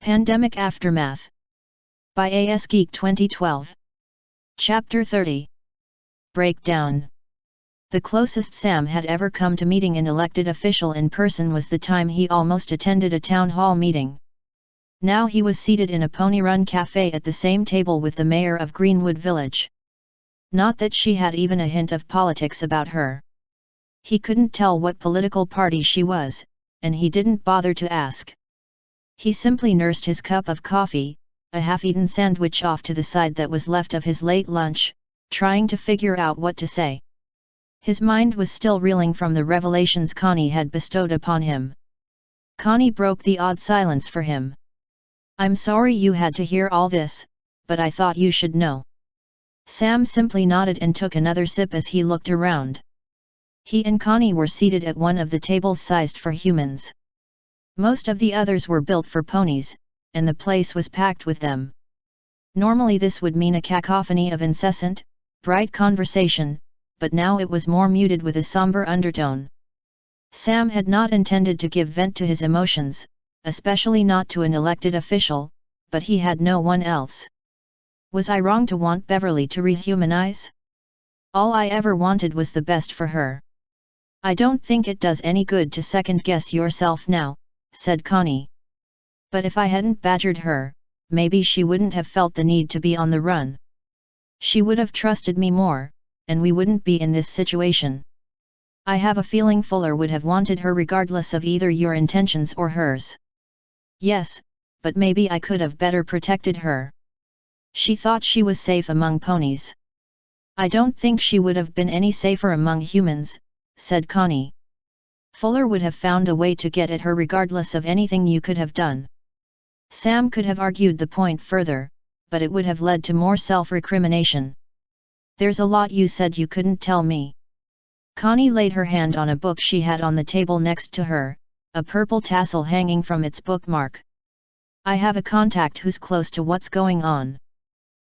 Pandemic Aftermath. By AS Geek 2012. Chapter 30. Breakdown. The closest Sam had ever come to meeting an elected official in person was the time he almost attended a town hall meeting. Now he was seated in a pony-run cafe at the same table with the mayor of Greenwood Village. Not that she had even a hint of politics about her. He couldn't tell what political party she was, and he didn't bother to ask. He simply nursed his cup of coffee, a half-eaten sandwich off to the side that was left of his late lunch, trying to figure out what to say. His mind was still reeling from the revelations Connie had bestowed upon him. Connie broke the odd silence for him. "I'm sorry you had to hear all this, but I thought you should know." Sam simply nodded and took another sip as he looked around. He and Connie were seated at one of the tables sized for humans. Most of the others were built for ponies, and the place was packed with them. Normally this would mean a cacophony of incessant, bright conversation, but now it was more muted with a somber undertone. Sam had not intended to give vent to his emotions, especially not to an elected official, but he had no one else. Was I wrong to want Beverly to rehumanize? All I ever wanted was the best for her. I don't think it does any good to second-guess yourself now, said Connie. But if I hadn't badgered her, maybe she wouldn't have felt the need to be on the run. She would have trusted me more, and we wouldn't be in this situation. I have a feeling Fuller would have wanted her regardless of either your intentions or hers. Yes, but maybe I could have better protected her. She thought she was safe among ponies. I don't think she would have been any safer among humans, said Connie. Fuller would have found a way to get at her regardless of anything you could have done. Sam could have argued the point further, but it would have led to more self-recrimination. There's a lot you said you couldn't tell me. Connie laid her hand on a book she had on the table next to her, a purple tassel hanging from its bookmark. I have a contact who's close to what's going on.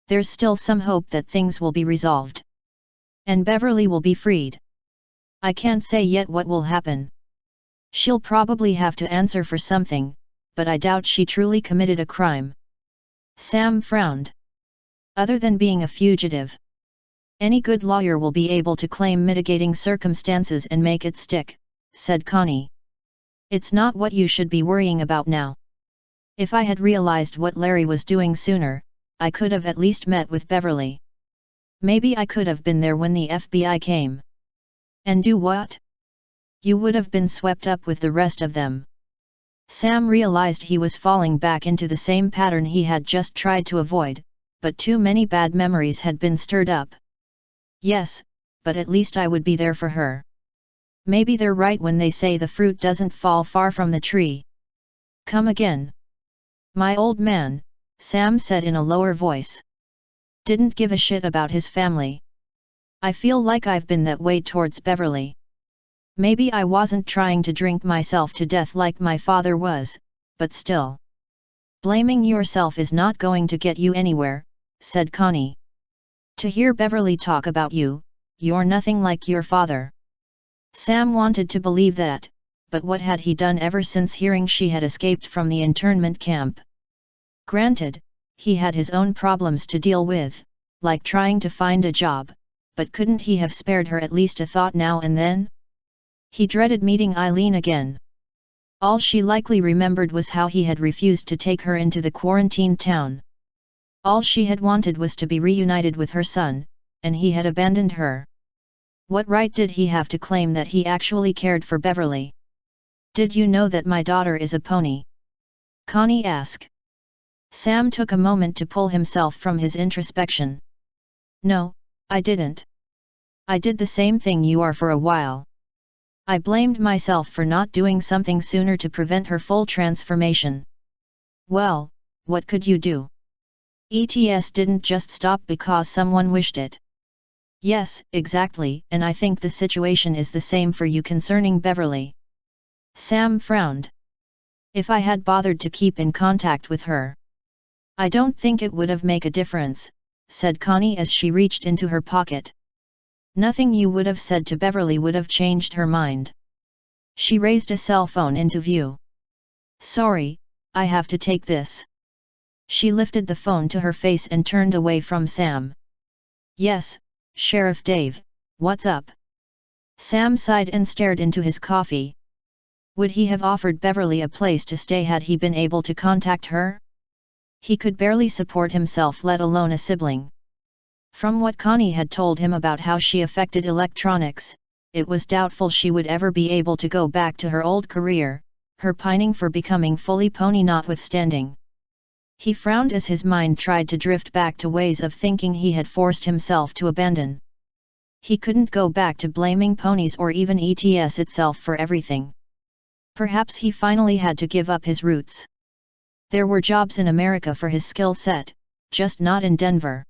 There's still some hope that things will be resolved. And Beverly will be freed. I can't say yet what will happen. She'll probably have to answer for something, but I doubt she truly committed a crime. Sam frowned. Other than being a fugitive. Any good lawyer will be able to claim mitigating circumstances and make it stick, said Connie. It's not what you should be worrying about now. If I had realized what Larry was doing sooner, I could have at least met with Beverly. Maybe I could have been there when the FBI came. And do what? You would have been swept up with the rest of them. Sam realized he was falling back into the same pattern he had just tried to avoid, but too many bad memories had been stirred up. Yes, but at least I would be there for her. Maybe they're right when they say the fruit doesn't fall far from the tree. Come again. My old man, Sam said in a lower voice. Didn't give a shit about his family. I feel like I've been that way towards Beverly. Maybe I wasn't trying to drink myself to death like my father was, but still. Blaming yourself is not going to get you anywhere, said Connie. To hear Beverly talk about you, you're nothing like your father. Sam wanted to believe that, but what had he done ever since hearing she had escaped from the internment camp? Granted, he had his own problems to deal with, like trying to find a job, but couldn't he have spared her at least a thought now and then? He dreaded meeting Eileen again. All she likely remembered was how he had refused to take her into the quarantined town. All she had wanted was to be reunited with her son, and he had abandoned her. What right did he have to claim that he actually cared for Beverly? Did you know that my daughter is a pony? Connie asked. Sam took a moment to pull himself from his introspection. No, I didn't. I did the same thing you are for a while. I blamed myself for not doing something sooner to prevent her full transformation. Well, what could you do? ETS didn't just stop because someone wished it. Yes, exactly, and I think the situation is the same for you concerning Beverly. Sam frowned. If I had bothered to keep in contact with her. I don't think it would have made a difference, said Connie as she reached into her pocket. Nothing you would have said to Beverly would have changed her mind. She raised a cell phone into view. Sorry, I have to take this. She lifted the phone to her face and turned away from Sam. Yes, Sheriff Dave, what's up? Sam sighed and stared into his coffee. Would he have offered Beverly a place to stay had he been able to contact her? He could barely support himself, let alone a sibling. From what Connie had told him about how she affected electronics, it was doubtful she would ever be able to go back to her old career, her pining for becoming fully pony notwithstanding. He frowned as his mind tried to drift back to ways of thinking he had forced himself to abandon. He couldn't go back to blaming ponies or even ETS itself for everything. Perhaps he finally had to give up his roots. There were jobs in America for his skill set, just not in Denver.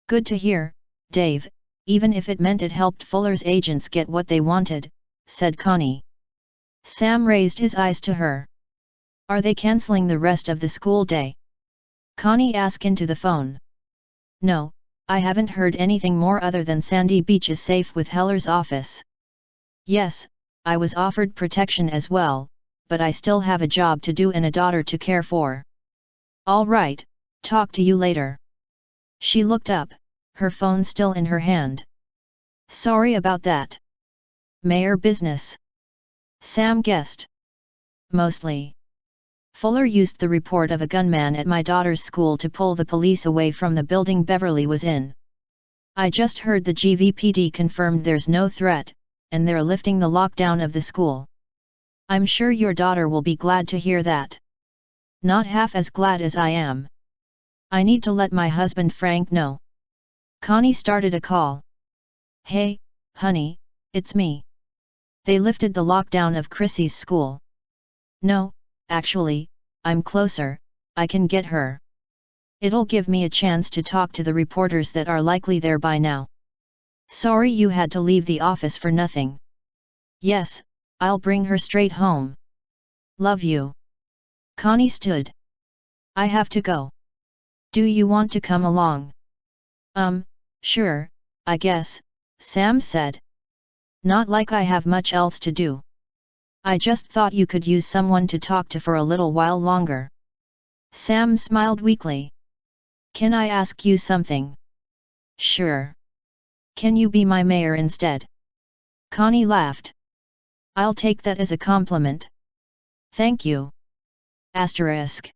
Good to hear, Dave, even if it meant it helped Fuller's agents get what they wanted, said Connie. Sam raised his eyes to her. Are they canceling the rest of the school day? Connie asked into the phone. No, I haven't heard anything more other than Sandy Beach is safe with Heller's office. Yes, I was offered protection as well, but I still have a job to do and a daughter to care for. All right, talk to you later. She looked up, her phone still in her hand. Sorry about that. Mayor business. Sam guessed. Mostly. Fuller used the report of a gunman at my daughter's school to pull the police away from the building Beverly was in. I just heard the GVPD confirmed there's no threat, and they're lifting the lockdown of the school. I'm sure your daughter will be glad to hear that. Not half as glad as I am. I need to let my husband Frank know. Connie started a call. Hey, honey, it's me. They lifted the lockdown of Chrissy's school. No, actually, I'm closer, I can get her. It'll give me a chance to talk to the reporters that are likely there by now. Sorry you had to leave the office for nothing. Yes, I'll bring her straight home. Love you. Connie stood. I have to go. Do you want to come along? Sure, I guess, Sam said. Not like I have much else to do. I just thought you could use someone to talk to for a little while longer. Sam smiled weakly. Can I ask you something? Sure. Can you be my mayor instead? Connie laughed. I'll take that as a compliment. Thank you. Asterisk.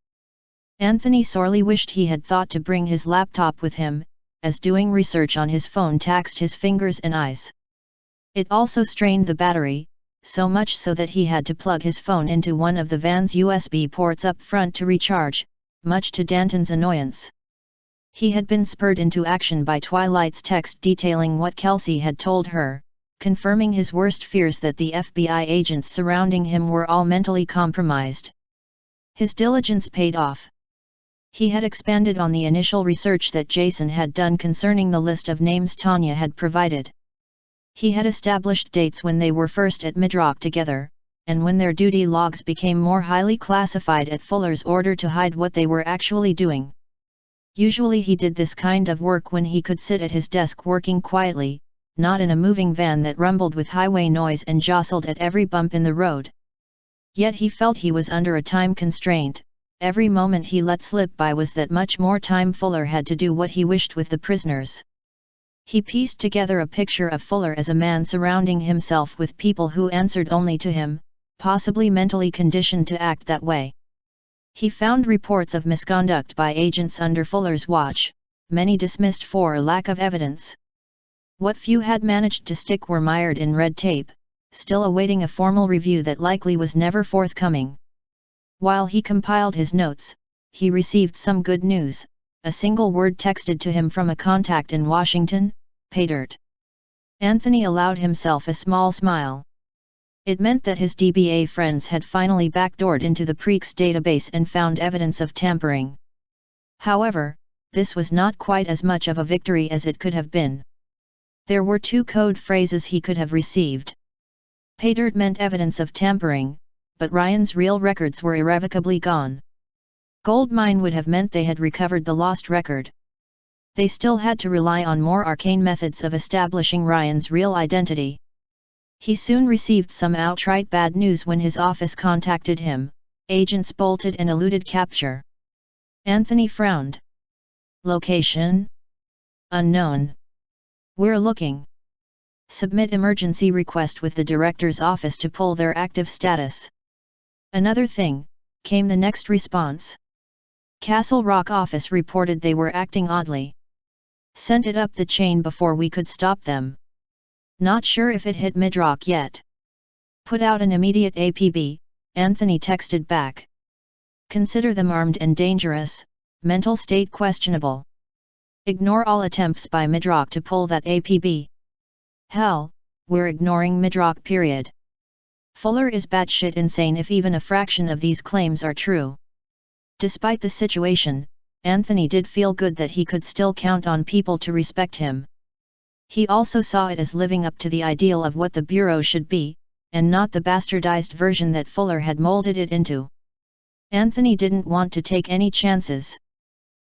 Anthony sorely wished he had thought to bring his laptop with him, as doing research on his phone taxed his fingers and eyes. It also strained the battery, so much so that he had to plug his phone into one of the van's USB ports up front to recharge, much to Danton's annoyance. He had been spurred into action by Twilight's text detailing what Kelsey had told her, confirming his worst fears that the FBI agents surrounding him were all mentally compromised. His diligence paid off. He had expanded on the initial research that Jason had done concerning the list of names Tanya had provided. He had established dates when they were first at Midrock together, and when their duty logs became more highly classified at Fuller's order to hide what they were actually doing. Usually he did this kind of work when he could sit at his desk working quietly, not in a moving van that rumbled with highway noise and jostled at every bump in the road. Yet he felt he was under a time constraint. Every moment he let slip by was that much more time Fuller had to do what he wished with the prisoners. He pieced together a picture of Fuller as a man surrounding himself with people who answered only to him, possibly mentally conditioned to act that way. He found reports of misconduct by agents under Fuller's watch, many dismissed for lack of evidence. What few had managed to stick were mired in red tape, still awaiting a formal review that likely was never forthcoming. While he compiled his notes, he received some good news, a single word texted to him from a contact in Washington, paydirt. Anthony allowed himself a small smile. It meant that his DBA friends had finally backdoored into the Preak's database and found evidence of tampering. However, this was not quite as much of a victory as it could have been. There were two code phrases he could have received. Paydirt meant evidence of tampering, but Ryan's real records were irrevocably gone. Goldmine would have meant they had recovered the lost record. They still had to rely on more arcane methods of establishing Ryan's real identity. He soon received some outright bad news when his office contacted him. Agents bolted and eluded capture. Anthony frowned. Location? Unknown. We're looking. Submit emergency request with the director's office to pull their active status. Another thing, came the next response. Castle Rock office reported they were acting oddly. Sent it up the chain before we could stop them. Not sure if it hit Midrock yet. Put out an immediate APB, Anthony texted back. Consider them armed and dangerous, mental state questionable. Ignore all attempts by Midrock to pull that APB. Hell, we're ignoring Midrock period. Fuller is batshit insane if even a fraction of these claims are true. Despite the situation, Anthony did feel good that he could still count on people to respect him. He also saw it as living up to the ideal of what the Bureau should be, and not the bastardized version that Fuller had molded it into. Anthony didn't want to take any chances.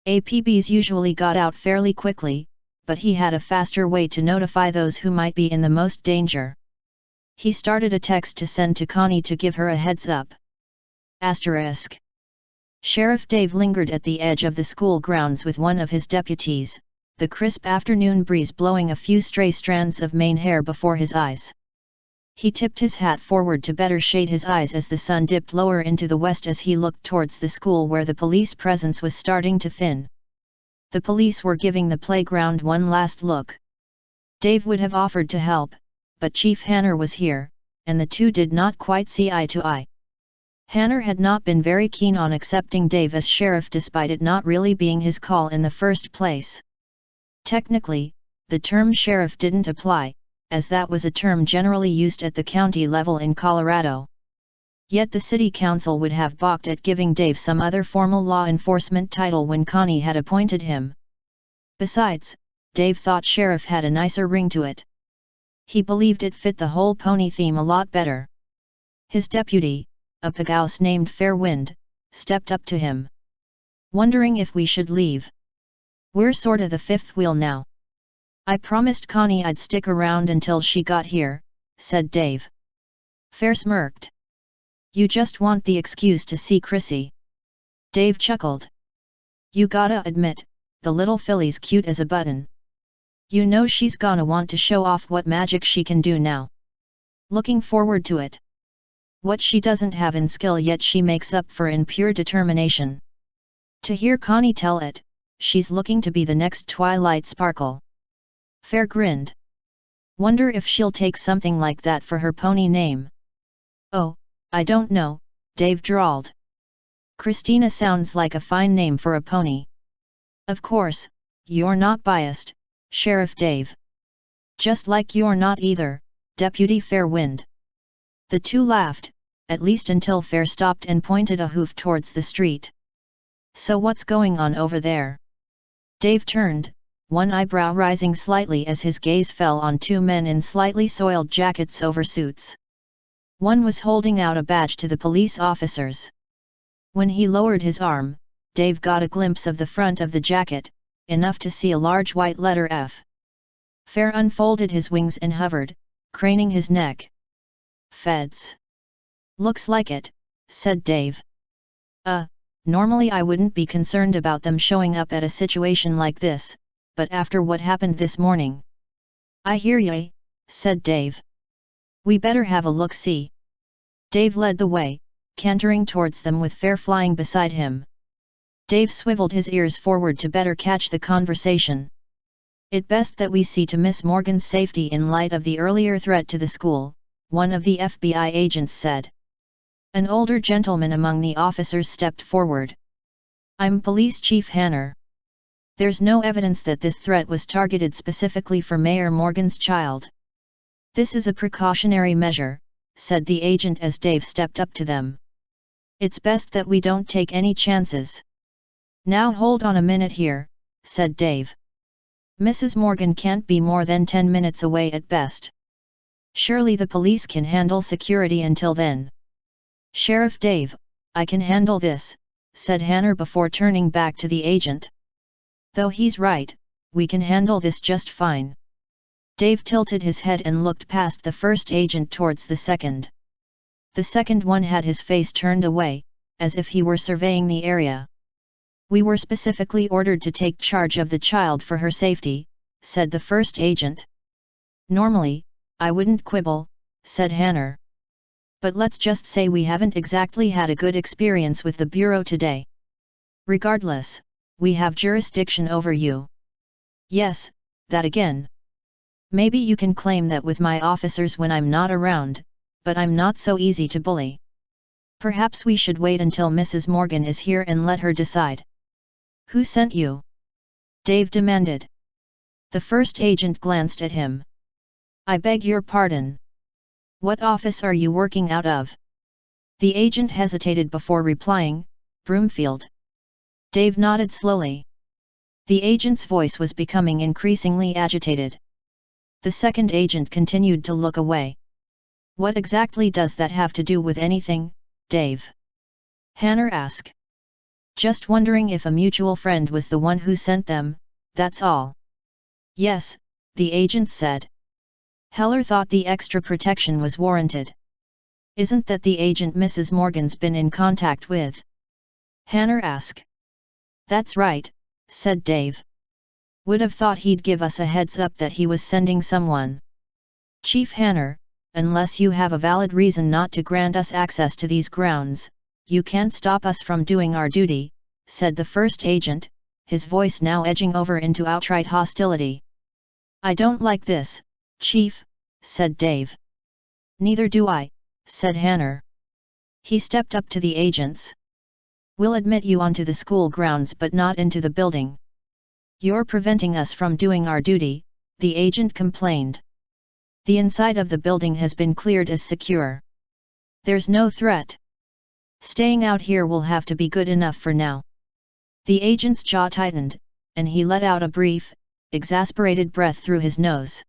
APBs usually got out fairly quickly, but he had a faster way to notify those who might be in the most danger. He started a text to send to Connie to give her a heads up. Asterisk. Sheriff Dave lingered at the edge of the school grounds with one of his deputies, the crisp afternoon breeze blowing a few stray strands of mane hair before his eyes. He tipped his hat forward to better shade his eyes as the sun dipped lower into the west as he looked towards the school where the police presence was starting to thin. The police were giving the playground one last look. Dave would have offered to help, but Chief Hanner was here, and the two did not quite see eye to eye. Hanner had not been very keen on accepting Dave as sheriff despite it not really being his call in the first place. Technically, the term sheriff didn't apply, as that was a term generally used at the county level in Colorado. Yet the city council would have balked at giving Dave some other formal law enforcement title when Connie had appointed him. Besides, Dave thought sheriff had a nicer ring to it. He believed it fit the whole pony theme a lot better. His deputy, a pagouse named Fairwind, stepped up to him. Wondering if we should leave. We're sorta the fifth wheel now. I promised Connie I'd stick around until she got here, said Dave. Fair smirked. You just want the excuse to see Chrissy. Dave chuckled. You gotta admit, the little filly's cute as a button. You know she's gonna want to show off what magic she can do now. Looking forward to it. What she doesn't have in skill yet she makes up for in pure determination. To hear Connie tell it, she's looking to be the next Twilight Sparkle. Fair grinned. Wonder if she'll take something like that for her pony name. Oh, I don't know, Dave drawled. Christina sounds like a fine name for a pony. Of course, you're not biased, Sheriff Dave. Just like you're not either, Deputy Fairwind. The two laughed, at least until Fair stopped and pointed a hoof towards the street. So what's going on over there? Dave turned, one eyebrow rising slightly as his gaze fell on two men in slightly soiled jackets over suits. One was holding out a badge to the police officers. When he lowered his arm, Dave got a glimpse of the front of the jacket, enough to see a large white letter F. Fair unfolded his wings and hovered, craning his neck. Feds. Looks like it, said Dave. Normally I wouldn't be concerned about them showing up at a situation like this, but after what happened this morning. I hear ye, said Dave. We better have a look-see. Dave led the way, cantering towards them with Fair flying beside him. Dave swiveled his ears forward to better catch the conversation. It best that we see to Miss Morgan's safety in light of the earlier threat to the school, one of the FBI agents said. An older gentleman among the officers stepped forward. I'm Police Chief Hanner. There's no evidence that this threat was targeted specifically for Mayor Morgan's child. This is a precautionary measure, said the agent as Dave stepped up to them. It's best that we don't take any chances. Now hold on a minute here, said Dave. Mrs. Morgan can't be more than 10 minutes away at best. Surely the police can handle security until then. Sheriff Dave, I can handle this, said Hanner before turning back to the agent. Though he's right, we can handle this just fine. Dave tilted his head and looked past the first agent towards the second. The second one had his face turned away, as if he were surveying the area. "We were specifically ordered to take charge of the child for her safety," said the first agent. "Normally, I wouldn't quibble," said Hanner. "But let's just say we haven't exactly had a good experience with the Bureau today. Regardless, we have jurisdiction over you." "Yes, that again. Maybe you can claim that with my officers when I'm not around, but I'm not so easy to bully. Perhaps we should wait until Mrs. Morgan is here and let her decide." "Who sent you?" Dave demanded. The first agent glanced at him. "I beg your pardon. What office are you working out of?" The agent hesitated before replying, "Broomfield." Dave nodded slowly. The agent's voice was becoming increasingly agitated. The second agent continued to look away. "What exactly does that have to do with anything, Dave?" Hanner asked. "Just wondering if a mutual friend was the one who sent them, that's all." "Yes," the agent said. Heller thought the extra protection was warranted. "Isn't that the agent Mrs. Morgan's been in contact with?" Hanner asked. "That's right," said Dave. "Would have thought he'd give us a heads up that he was sending someone." "Chief Hanner, unless you have a valid reason not to grant us access to these grounds, you can't stop us from doing our duty," said the first agent, his voice now edging over into outright hostility. "I don't like this, Chief," said Dave. "Neither do I," said Hanner. He stepped up to the agents. "We'll admit you onto the school grounds but not into the building." "You're preventing us from doing our duty," the agent complained. "The inside of the building has been cleared as secure. There's no threat. Staying out here will have to be good enough for now." The agent's jaw tightened, and he let out a brief, exasperated breath through his nose.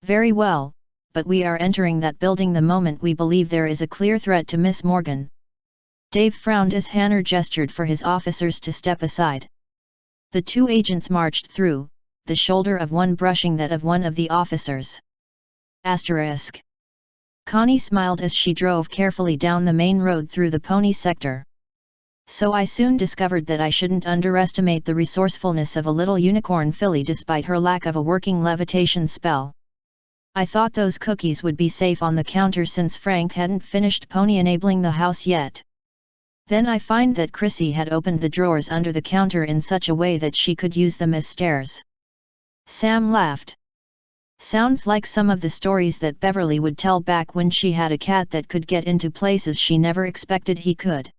"Very well, but we are entering that building the moment we believe there is a clear threat to Miss Morgan." Dave frowned as Hanner gestured for his officers to step aside. The two agents marched through, the shoulder of one brushing that of one of the officers. *. Connie smiled as she drove carefully down the main road through the pony sector. "So I soon discovered that I shouldn't underestimate the resourcefulness of a little unicorn filly despite her lack of a working levitation spell. I thought those cookies would be safe on the counter since Frank hadn't finished pony enabling the house yet. Then I find that Chrissy had opened the drawers under the counter in such a way that she could use them as stairs." Sam laughed. "Sounds like some of the stories that Beverly would tell back when she had a cat that could get into places she never expected he could.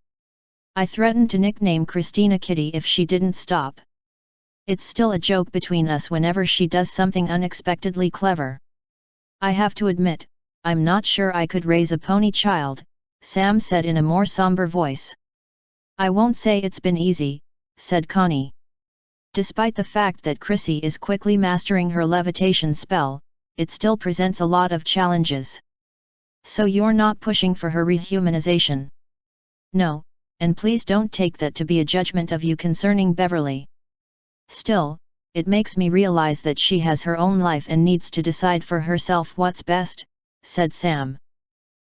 I threatened to nickname Christina Kitty if she didn't stop. It's still a joke between us whenever she does something unexpectedly clever. I have to admit, I'm not sure I could raise a pony child," Sam said in a more somber voice. "I won't say it's been easy," said Connie. "Despite the fact that Chrissy is quickly mastering her levitation spell, it still presents a lot of challenges." "So you're not pushing for her rehumanization?" "No, and please don't take that to be a judgment of you concerning Beverly. Still, it makes me realize that she has her own life and needs to decide for herself what's best," said Sam.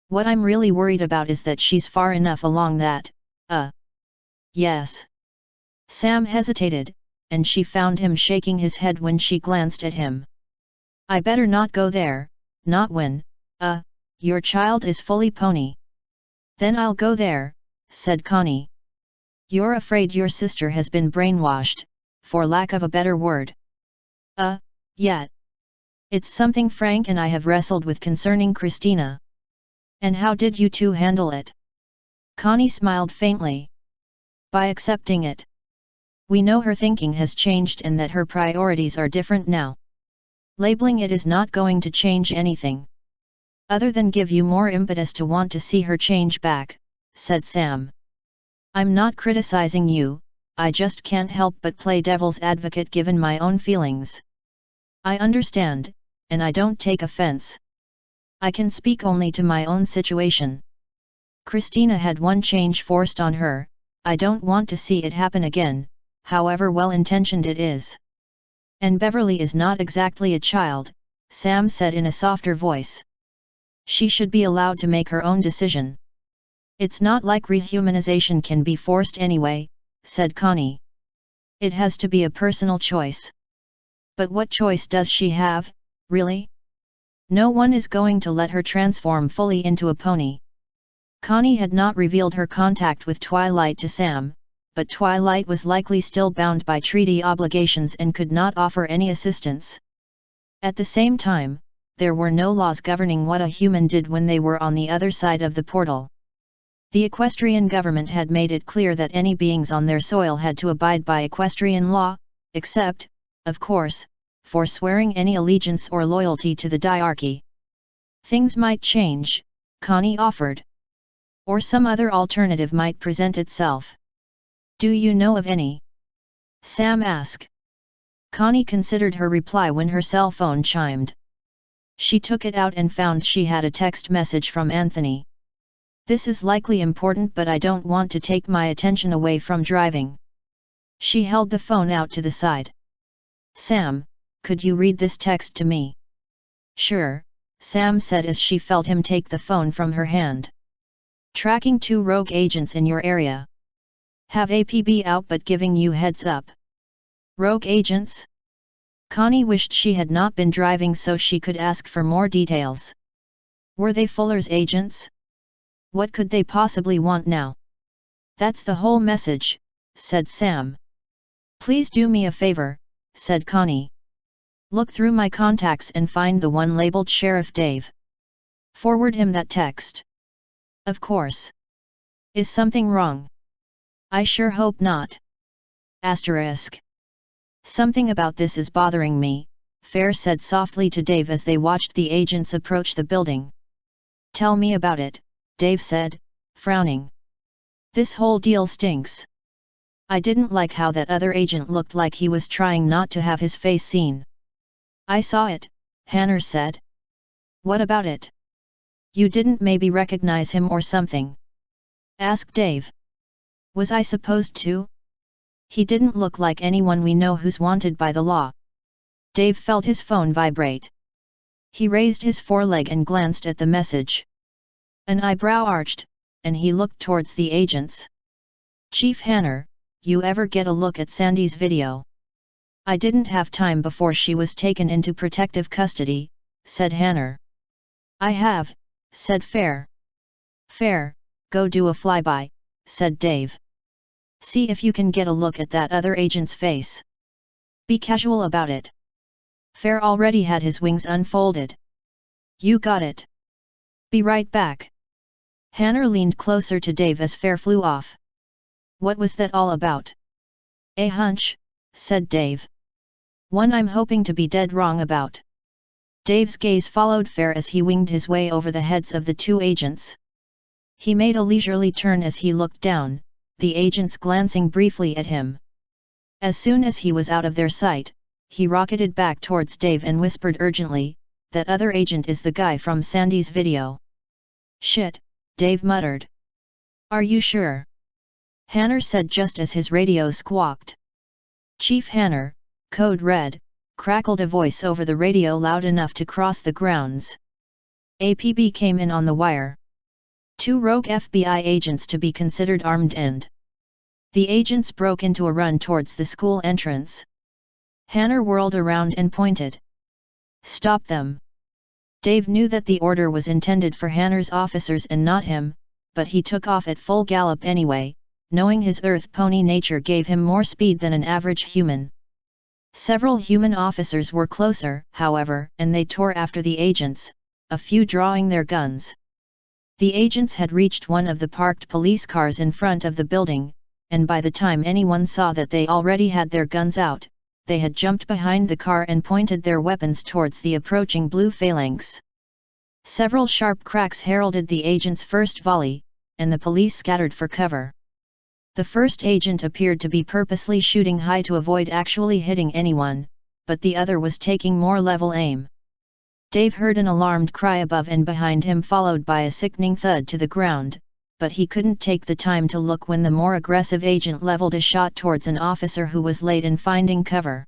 "What I'm really worried about is that she's far enough along that, yes." Sam hesitated, and she found him shaking his head when she glanced at him. "I better not go there, not when, your child is fully pony." "Then I'll go there," said Connie. "You're afraid your sister has been brainwashed, for lack of a better word." Yeah. It's something Frank and I have wrestled with concerning Christina." "And how did you two handle it?" Connie smiled faintly. "By accepting it. We know her thinking has changed and that her priorities are different now. Labeling it is not going to change anything. Other than give you more impetus to want to see her change back," said Sam. "I'm not criticizing you, I just can't help but play devil's advocate given my own feelings. I understand, and I don't take offense. I can speak only to my own situation. Christina had one change forced on her, I don't want to see it happen again, however well-intentioned it is. And Beverly is not exactly a child," Sam said in a softer voice. "She should be allowed to make her own decision." It's not like rehumanization can be forced anyway, said Connie. It has to be a personal choice. But what choice does she have, really? No one is going to let her transform fully into a pony. Connie had not revealed her contact with Twilight to Sam, but Twilight was likely still bound by treaty obligations and could not offer any assistance. At the same time, there were no laws governing what a human did when they were on the other side of the portal. The Equestrian government had made it clear that any beings on their soil had to abide by Equestrian law, except, of course, for swearing any allegiance or loyalty to the diarchy. Things might change, Connie offered. Or some other alternative might present itself. Do you know of any? Sam asked. Connie considered her reply when her cell phone chimed. She took it out and found she had a text message from Anthony. This is likely important, but I don't want to take my attention away from driving. She held the phone out to the side. Sam, could you read this text to me? Sure, Sam said as she felt him take the phone from her hand. Tracking 2 rogue agents in your area. Have APB out but giving you heads up. Rogue agents? Connie wished she had not been driving so she could ask for more details. Were they Fuller's agents? What could they possibly want now? That's the whole message, said Sam. Please do me a favor, said Connie. Look through my contacts and find the one labeled Sheriff Dave. Forward him that text. Of course. Is something wrong? I sure hope not. Asterisk. Something about this is bothering me, Fair said softly to Dave as they watched the agents approach the building. Tell me about it, Dave said, frowning. This whole deal stinks. I didn't like how that other agent looked like he was trying not to have his face seen. I saw it, Hanner said. What about it? You didn't maybe recognize him or something? Asked Dave. Was I supposed to? He didn't look like anyone we know who's wanted by the law. Dave felt his phone vibrate. He raised his foreleg and glanced at the message. An eyebrow arched, and he looked towards the agents. Chief Hanner, you ever get a look at Sandy's video? I didn't have time before she was taken into protective custody, said Hanner. I have, said Fair. Fair, go do a flyby, said Dave. See if you can get a look at that other agent's face. Be casual about it. Fair already had his wings unfolded. You got it. Be right back. Hanner leaned closer to Dave as Fair flew off. What was that all about? A hunch, said Dave. One I'm hoping to be dead wrong about. Dave's gaze followed Fair as he winged his way over the heads of the 2 agents. He made a leisurely turn as he looked down, the agents glancing briefly at him. As soon as he was out of their sight, he rocketed back towards Dave and whispered urgently, that other agent is the guy from Sandy's video. Shit, Dave muttered. Are you sure? Hanner said just as his radio squawked. Chief Hanner, Code Red, crackled a voice over the radio loud enough to cross the grounds. APB came in on the wire. 2 rogue FBI agents to be considered armed and. The agents broke into a run towards the school entrance. Hanner whirled around and pointed. Stop them. Dave knew that the order was intended for Hanner's officers and not him, but he took off at full gallop anyway, knowing his earth pony nature gave him more speed than an average human. Several human officers were closer, however, and they tore after the agents, a few drawing their guns. The agents had reached one of the parked police cars in front of the building, and by the time anyone saw that they already had their guns out, they had jumped behind the car and pointed their weapons towards the approaching blue phalanx. Several sharp cracks heralded the agent's first volley, and the police scattered for cover. The first agent appeared to be purposely shooting high to avoid actually hitting anyone, but the other was taking more level aim. Dave heard an alarmed cry above and behind him followed by a sickening thud to the ground, but he couldn't take the time to look when the more aggressive agent leveled a shot towards an officer who was late in finding cover.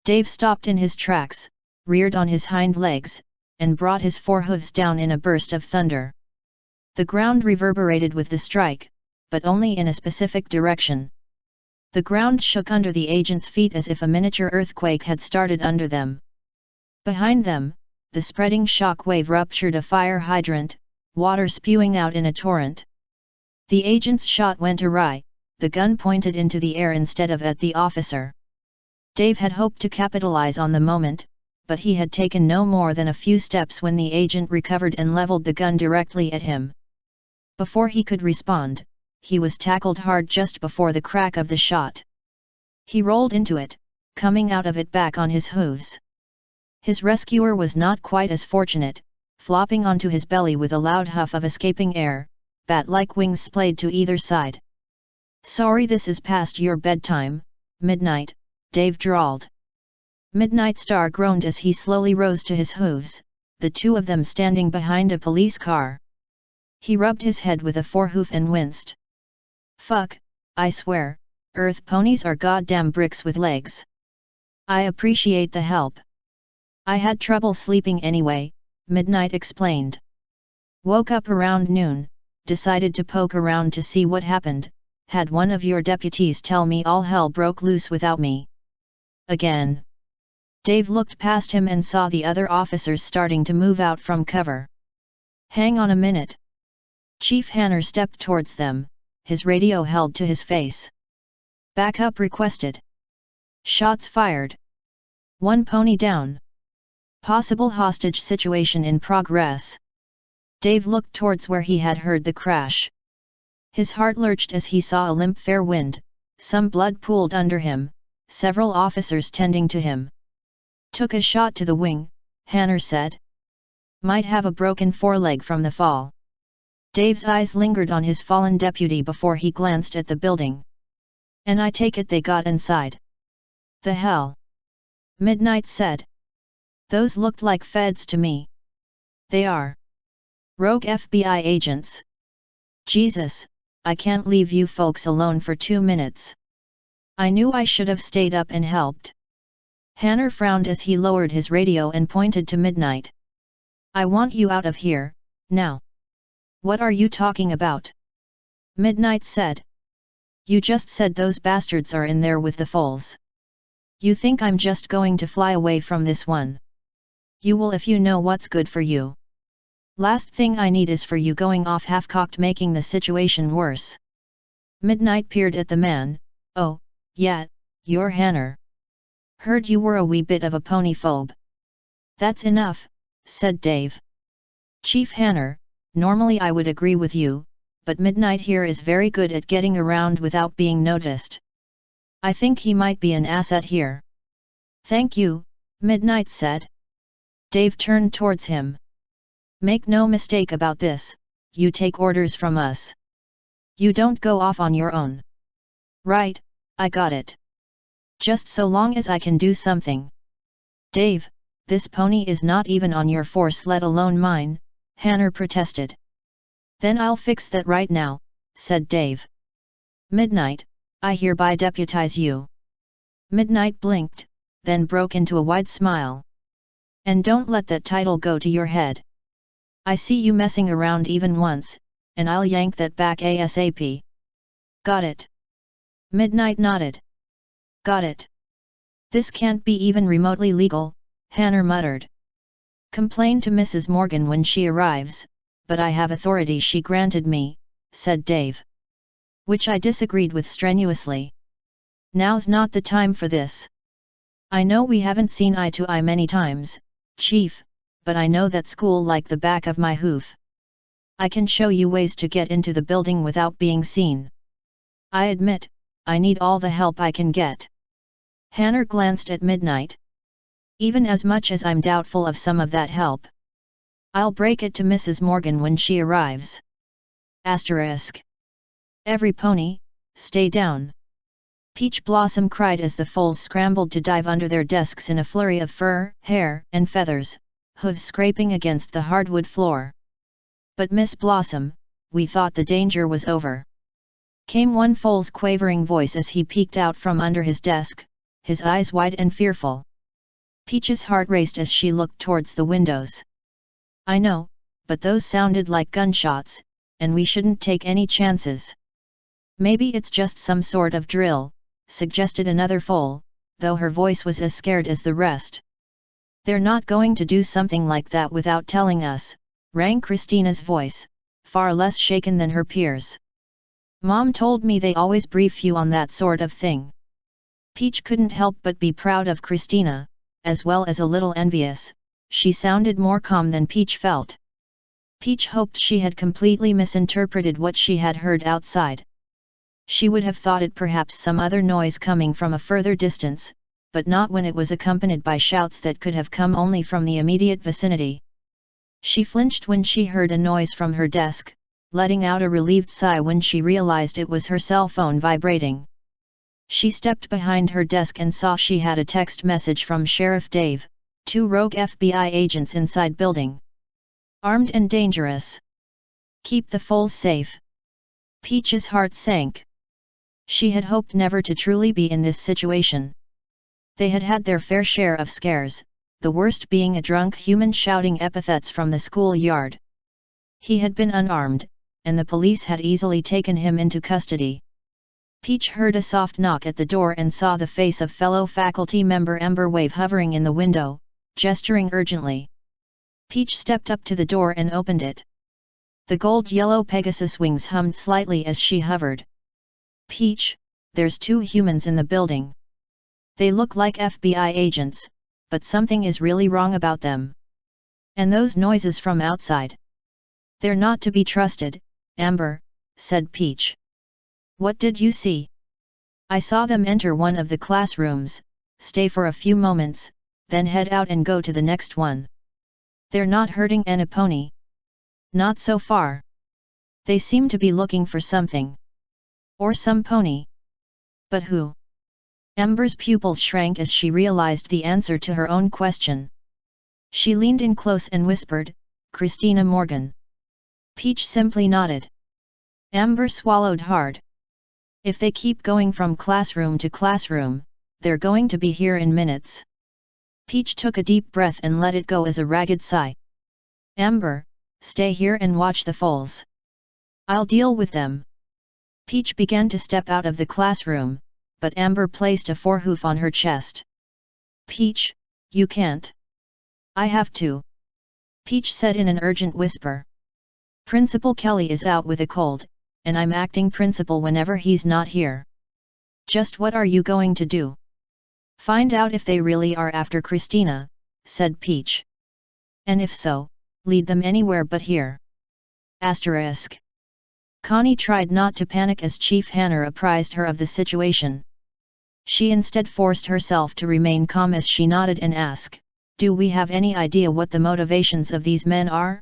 Dave stopped in his tracks, reared on his hind legs, and brought his forehooves down in a burst of thunder. The ground reverberated with the strike, but only in a specific direction. The ground shook under the agent's feet as if a miniature earthquake had started under them. Behind them, the spreading shock wave ruptured a fire hydrant, water spewing out in a torrent. The agent's shot went awry, the gun pointed into the air instead of at the officer. Dave had hoped to capitalize on the moment, but he had taken no more than a few steps when the agent recovered and leveled the gun directly at him. Before he could respond, he was tackled hard just before the crack of the shot. He rolled into it, coming out of it back on his hooves. His rescuer was not quite as fortunate, flopping onto his belly with a loud huff of escaping air, bat-like wings splayed to either side. "Sorry, this is past your bedtime, Midnight," Dave drawled. Midnight Star groaned as he slowly rose to his hooves, the two of them standing behind a police car. He rubbed his head with a forehoof and winced. "Fuck, I swear, Earth ponies are goddamn bricks with legs. I appreciate the help. I had trouble sleeping anyway," Midnight explained. "Woke up around noon, decided to poke around to see what happened, had one of your deputies tell me all hell broke loose without me." Again. Dave looked past him and saw the other officers starting to move out from cover. "Hang on a minute." Chief Hanner stepped towards them, his radio held to his face. "Backup requested. Shots fired. One pony down. Possible hostage situation in progress." Dave looked towards where he had heard the crash. His heart lurched as he saw a limp fair wind, some blood pooled under him, several officers tending to him. "Took a shot to the wing," Hanner said. "Might have a broken foreleg from the fall." Dave's eyes lingered on his fallen deputy before he glanced at the building. "And I take it they got inside." "The hell?" Midnight said. "Those looked like feds to me." "They are. Rogue FBI agents. Jesus, I can't leave you folks alone for 2 minutes. I knew I should have stayed up and helped." Hanner frowned as he lowered his radio and pointed to Midnight. "I want you out of here, now." "What are you talking about?" Midnight said. "You just said those bastards are in there with the foals. You think I'm just going to fly away from this one? You will if you know what's good for you. Last thing I need is for you going off half-cocked making the situation worse." Midnight peered at the man. "Oh, yeah, you're Hanner. Heard you were a wee bit of a pony phobe." "That's enough," said Dave. "Chief Hanner, normally I would agree with you, but Midnight here is very good at getting around without being noticed. I think he might be an asset here." "Thank you," Midnight said. Dave turned towards him. "Make no mistake about this, you take orders from us. You don't go off on your own." "Right, I got it. Just so long as I can do something." "Dave, this pony is not even on your force, let alone mine," Hanner protested. "Then I'll fix that right now," said Dave. "Midnight, I hereby deputize you." Midnight blinked, then broke into a wide smile. "And don't let that title go to your head. I see you messing around even once, and I'll yank that back ASAP. Got it?" Midnight nodded. "Got it. This can't be even remotely legal," Hanner muttered. "Complain to Mrs. Morgan when she arrives, but I have authority she granted me," said Dave. "Which I disagreed with strenuously. Now's not the time for this. I know we haven't seen eye to eye many times, Chief, but I know that school like the back of my hoof. I can show you ways to get into the building without being seen. I admit, I need all the help I can get." Hanner glanced at Midnight. "Even as much as I'm doubtful of some of that help. I'll break it to Mrs. Morgan when she arrives. Asterisk. Every pony, stay down." Peach Blossom cried as the foals scrambled to dive under their desks in a flurry of fur, hair, and feathers, hooves scraping against the hardwood floor. "But Miss Blossom, we thought the danger was over," came one foal's quavering voice as he peeked out from under his desk, his eyes wide and fearful. Peach's heart raced as she looked towards the windows. "I know, but those sounded like gunshots," and we shouldn't take any chances. Maybe it's just some sort of drill, suggested another foal, though her voice was as scared as the rest. They're not going to do something like that without telling us, rang Christina's voice, far less shaken than her peers. Mom told me they always brief you on that sort of thing. Peach couldn't help but be proud of Christina, as well as a little envious. She sounded more calm than Peach felt. Peach hoped she had completely misinterpreted what she had heard outside. She would have thought it perhaps some other noise coming from a further distance, but not when it was accompanied by shouts that could have come only from the immediate vicinity. She flinched when she heard a noise from her desk, letting out a relieved sigh when she realized it was her cell phone vibrating. She stepped behind her desk and saw she had a text message from Sheriff Dave, 2 rogue FBI agents inside building. Armed and dangerous. Keep the foals safe. Peach's heart sank. She had hoped never to truly be in this situation. They had had their fair share of scares, the worst being a drunk human shouting epithets from the schoolyard. He had been unarmed, and the police had easily taken him into custody. Peach heard a soft knock at the door and saw the face of fellow faculty member Ember Wave hovering in the window, gesturing urgently. Peach stepped up to the door and opened it. The gold-yellow Pegasus wings hummed slightly as she hovered. Peach, there's 2 humans in the building. They look like FBI agents, but something is really wrong about them. And those noises from outside. They're not to be trusted, Amber, said Peach. What did you see? I saw them enter one of the classrooms, stay for a few moments, then head out and go to the next one. They're not hurting any pony. Not so far. They seem to be looking for something. Or some pony. But who? Ember's pupils shrank as she realized the answer to her own question. She leaned in close and whispered, Christina Morgan. Peach simply nodded. Amber swallowed hard. If they keep going from classroom to classroom, they're going to be here in minutes. Peach took a deep breath and let it go as a ragged sigh. Amber, stay here and watch the foals. I'll deal with them. Peach began to step out of the classroom, but Amber placed a forehoof on her chest. Peach, you can't. I have to. Peach said in an urgent whisper. Principal Kelly is out with a cold, and I'm acting principal whenever he's not here. Just what are you going to do? Find out if they really are after Christina, said Peach. And if so, lead them anywhere but here. Asterisk. Connie tried not to panic as Chief Hanner apprised her of the situation. She instead forced herself to remain calm as she nodded and asked, Do we have any idea what the motivations of these men are?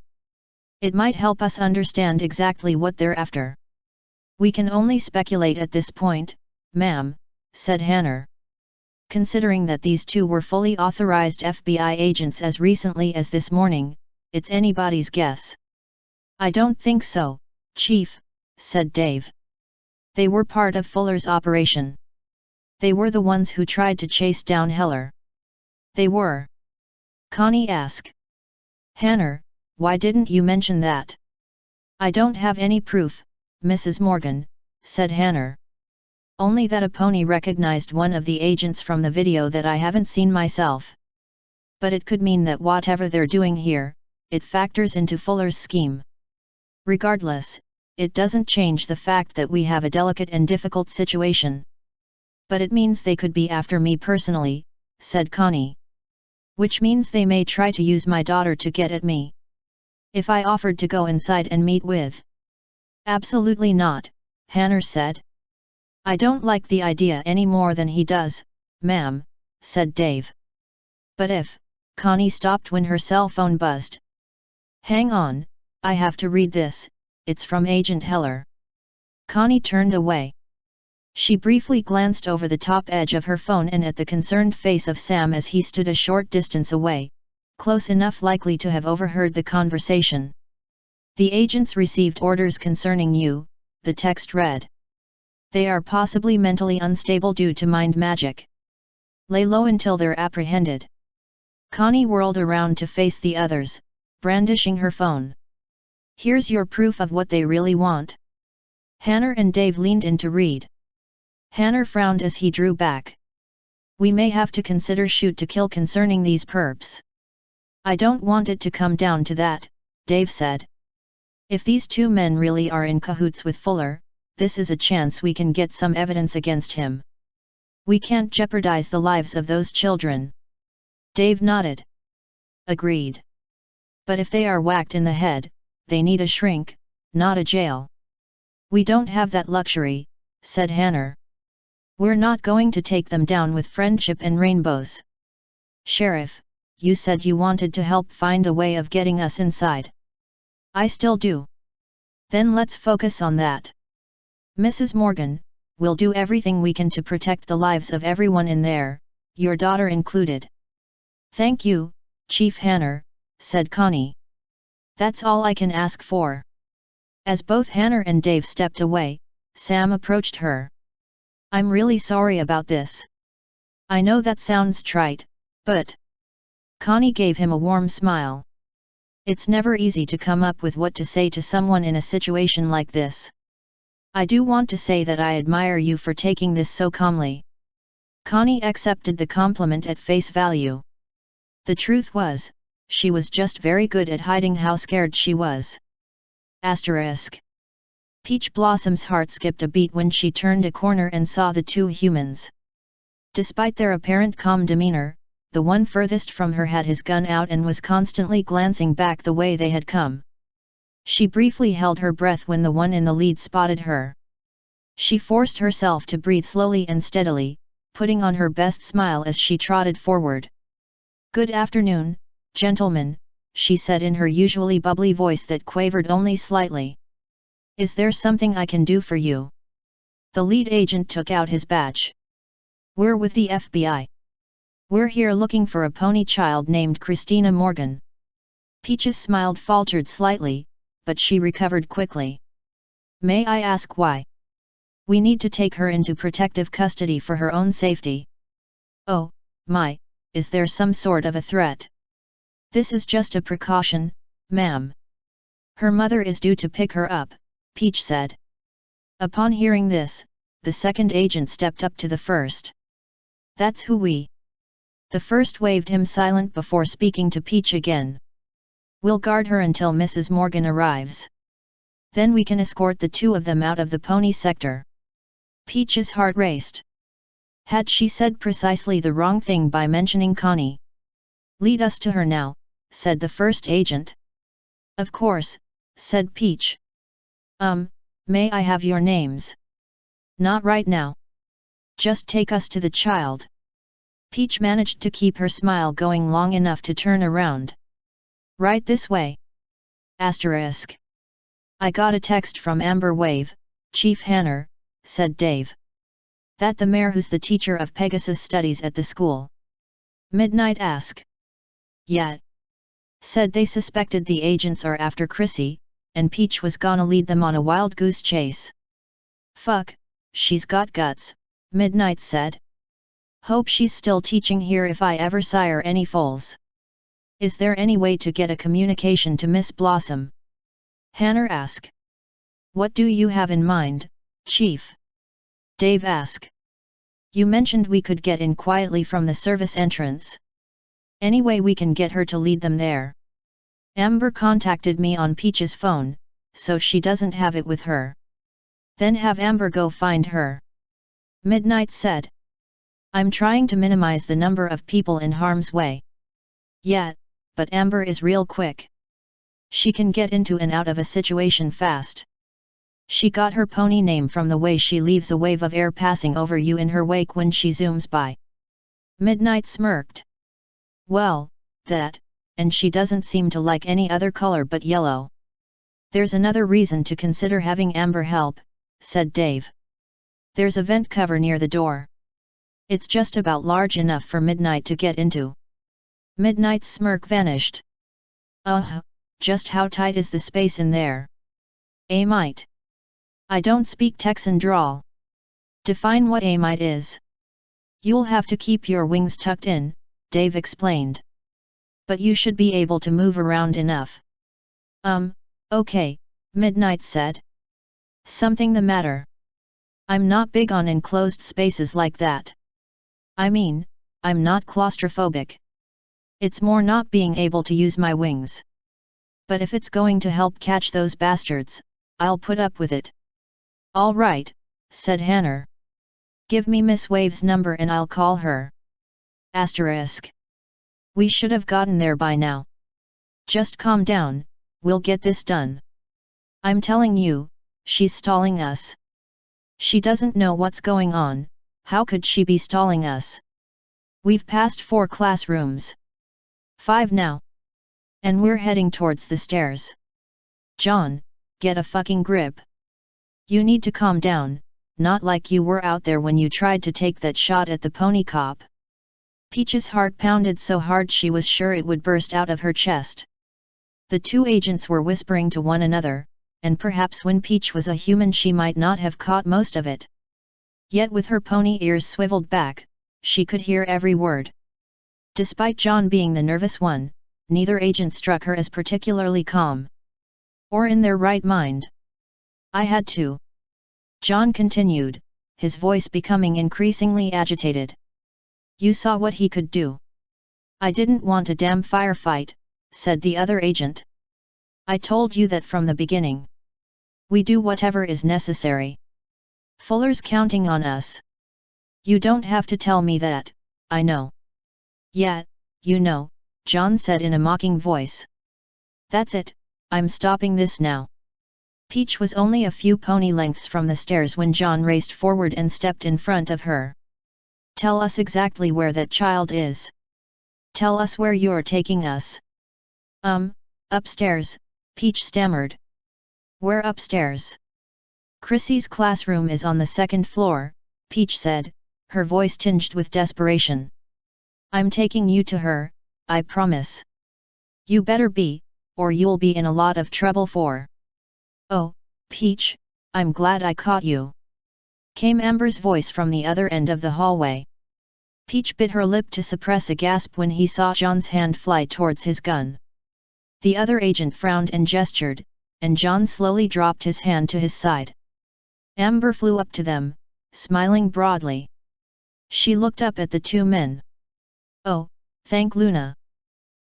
It might help us understand exactly what they're after. We can only speculate at this point, ma'am, said Hanner. Considering that these 2 were fully authorized FBI agents as recently as this morning, it's anybody's guess. I don't think so, Chief, said Dave. They were part of Fuller's operation. They were the ones who tried to chase down Heller. They were? Connie asked. Hanner, why didn't you mention that? I don't have any proof, Mrs. Morgan, said Hanner. Only that a pony recognized one of the agents from the video that I haven't seen myself. But it could mean that whatever they're doing here, it factors into Fuller's scheme. Regardless, it doesn't change the fact that we have a delicate and difficult situation. But it means they could be after me personally, said Connie. Which means they may try to use my daughter to get at me. If I offered to go inside and meet with. Absolutely not, Hanner said. I don't like the idea any more than he does, ma'am, said Dave. But if, Connie stopped when her cell phone buzzed. Hang on, I have to read this, it's from Agent Heller. Connie turned away. She briefly glanced over the top edge of her phone and at the concerned face of Sam as he stood a short distance away, close enough likely to have overheard the conversation. The agents received orders concerning you, the text read. They are possibly mentally unstable due to mind magic. Lay low until they're apprehended. Connie whirled around to face the others, brandishing her phone. Here's your proof of what they really want. Hanner and Dave leaned in to read. Hanner frowned as he drew back. We may have to consider shoot to kill concerning these perps. I don't want it to come down to that, Dave said. If these two men really are in cahoots with Fuller, this is a chance we can get some evidence against him. We can't jeopardize the lives of those children. Dave nodded. Agreed. But if they are whacked in the head, they need a shrink, not a jail. We don't have that luxury, said Hanner. We're not going to take them down with friendship and rainbows. Sheriff, you said you wanted to help find a way of getting us inside. I still do. Then let's focus on that. Mrs. Morgan, we'll do everything we can to protect the lives of everyone in there, your daughter included. Thank you, Chief Hanner, said Connie. That's all I can ask for. As both Hanner and Dave stepped away, Sam approached her. I'm really sorry about this. I know that sounds trite, but... Connie gave him a warm smile. It's never easy to come up with what to say to someone in a situation like this. I do want to say that I admire you for taking this so calmly. Connie accepted the compliment at face value. The truth was, she was just very good at hiding how scared she was. Asterisk. Peach Blossom's heart skipped a beat when she turned a corner and saw the two humans. Despite their apparent calm demeanor, the one furthest from her had his gun out and was constantly glancing back the way they had come. She briefly held her breath when the one in the lead spotted her. She forced herself to breathe slowly and steadily, putting on her best smile as she trotted forward. Good afternoon, gentlemen, she said in her usually bubbly voice that quavered only slightly. Is there something I can do for you? The lead agent took out his badge. We're with the FBI. We're here looking for a pony child named Christina Morgan. Peach's smile faltered slightly, but she recovered quickly. May I ask why? We need to take her into protective custody for her own safety. Oh, my, is there some sort of a threat? This is just a precaution, ma'am. Her mother is due to pick her up, Peach said. Upon hearing this, the second agent stepped up to the first. That's who we. The first waved him silent before speaking to Peach again. We'll guard her until Mrs. Morgan arrives. Then we can escort the two of them out of the pony sector. Peach's heart raced. Had she said precisely the wrong thing by mentioning Connie? Lead us to her now, said the first agent. Of course, said Peach. May I have your names? Not right now. Just take us to the child. Peach managed to keep her smile going long enough to turn around. Right this way. Asterisk. I got a text from Amber Wave, Chief Hanner, said Dave. That the mayor who's the teacher of Pegasus studies at the school? Midnight asked. Yeah. Said they suspected the agents are after Chrissy, and Peach was gonna lead them on a wild goose chase. Fuck, she's got guts, Midnight said. Hope she's still teaching here if I ever sire any foals. Is there any way to get a communication to Miss Blossom? Hanner asked. What do you have in mind, Chief? Dave asked. You mentioned we could get in quietly from the service entrance. Any way we can get her to lead them there? Amber contacted me on Peach's phone, so she doesn't have it with her. Then have Amber go find her. Midnight said. I'm trying to minimize the number of people in harm's way. Yeah, but Amber is real quick. She can get into and out of a situation fast. She got her pony name from the way she leaves a wave of air passing over you in her wake when she zooms by. Midnight smirked. Well, that, and she doesn't seem to like any other color but yellow. There's another reason to consider having Amber help, said Dave. There's a vent cover near the door. It's just about large enough for Midnight to get into. Midnight's smirk vanished. Just how tight is the space in there? A mite. I don't speak Texan drawl. Define what a mite is. You'll have to keep your wings tucked in, Dave explained. But you should be able to move around enough. Okay, Midnight said. Something the matter? I'm not big on enclosed spaces like that. I mean, I'm not claustrophobic. It's more not being able to use my wings. But if it's going to help catch those bastards, I'll put up with it. All right, said Hanner. Give me Miss Wave's number and I'll call her. Asterisk. We should have gotten there by now. Just calm down, we'll get this done. I'm telling you, she's stalling us. She doesn't know what's going on, how could she be stalling us? We've passed 4 classrooms. 5 now. And we're heading towards the stairs. John, get a fucking grip. You need to calm down, not like you were out there when you tried to take that shot at the pony cop. Peach's heart pounded so hard she was sure it would burst out of her chest. The 2 agents were whispering to one another, and perhaps when Peach was a human she might not have caught most of it. Yet with her pony ears swiveled back, she could hear every word. Despite John being the nervous one, neither agent struck her as particularly calm. Or in their right mind. I had to. John continued, his voice becoming increasingly agitated. You saw what he could do. I didn't want a damn firefight, said the other agent. I told you that from the beginning. We do whatever is necessary. Fuller's counting on us. You don't have to tell me that, I know. Yeah, you know, John said in a mocking voice. That's it, I'm stopping this now. Peach was only a few pony lengths from the stairs when John raced forward and stepped in front of her. Tell us exactly where that child is. Tell us where you're taking us. Upstairs, Peach stammered. Where upstairs? Chrissy's classroom is on the 2nd floor, Peach said, her voice tinged with desperation. I'm taking you to her, I promise. You better be, or you'll be in a lot of trouble for. Oh, Peach, I'm glad I caught you. Came Amber's voice from the other end of the hallway. Peach bit her lip to suppress a gasp when he saw John's hand fly towards his gun. The other agent frowned and gestured, and John slowly dropped his hand to his side. Amber flew up to them, smiling broadly. She looked up at the 2 men. Oh, thank Luna.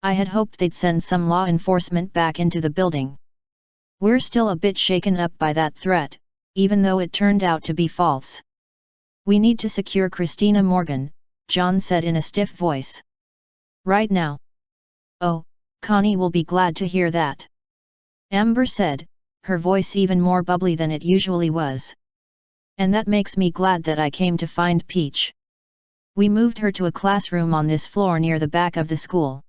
I had hoped they'd send some law enforcement back into the building. We're still a bit shaken up by that threat, even though it turned out to be false. We need to secure Christina Morgan, John said in a stiff voice. Right now. Oh, Connie will be glad to hear that. Amber said, her voice even more bubbly than it usually was. And that makes me glad that I came to find Peach. We moved her to a classroom on this floor near the back of the school.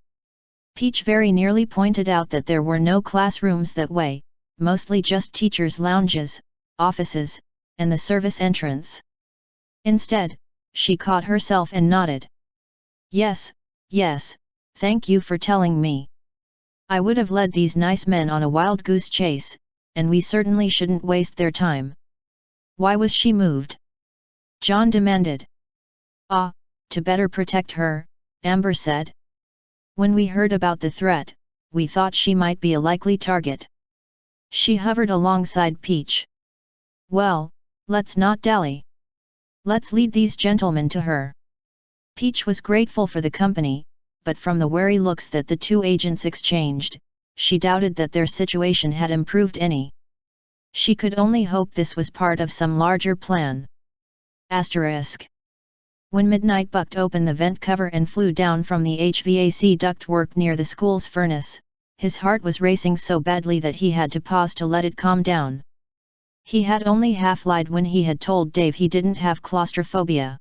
Peach very nearly pointed out that there were no classrooms that way, mostly just teachers' lounges, offices, and the service entrance. Instead, she caught herself and nodded. Yes, yes, thank you for telling me. I would have led these nice men on a wild goose chase, and we certainly shouldn't waste their time. Why was she moved? John demanded. To better protect her, Amber said. When we heard about the threat, we thought she might be a likely target. She hovered alongside Peach. Well, let's not dally. Let's lead these gentlemen to her. Peach was grateful for the company, but from the wary looks that the 2 agents exchanged, she doubted that their situation had improved any. She could only hope this was part of some larger plan. Asterisk. When Midnight bucked open the vent cover and flew down from the HVAC ductwork near the school's furnace, his heart was racing so badly that he had to pause to let it calm down. He had only half lied when he had told Dave he didn't have claustrophobia.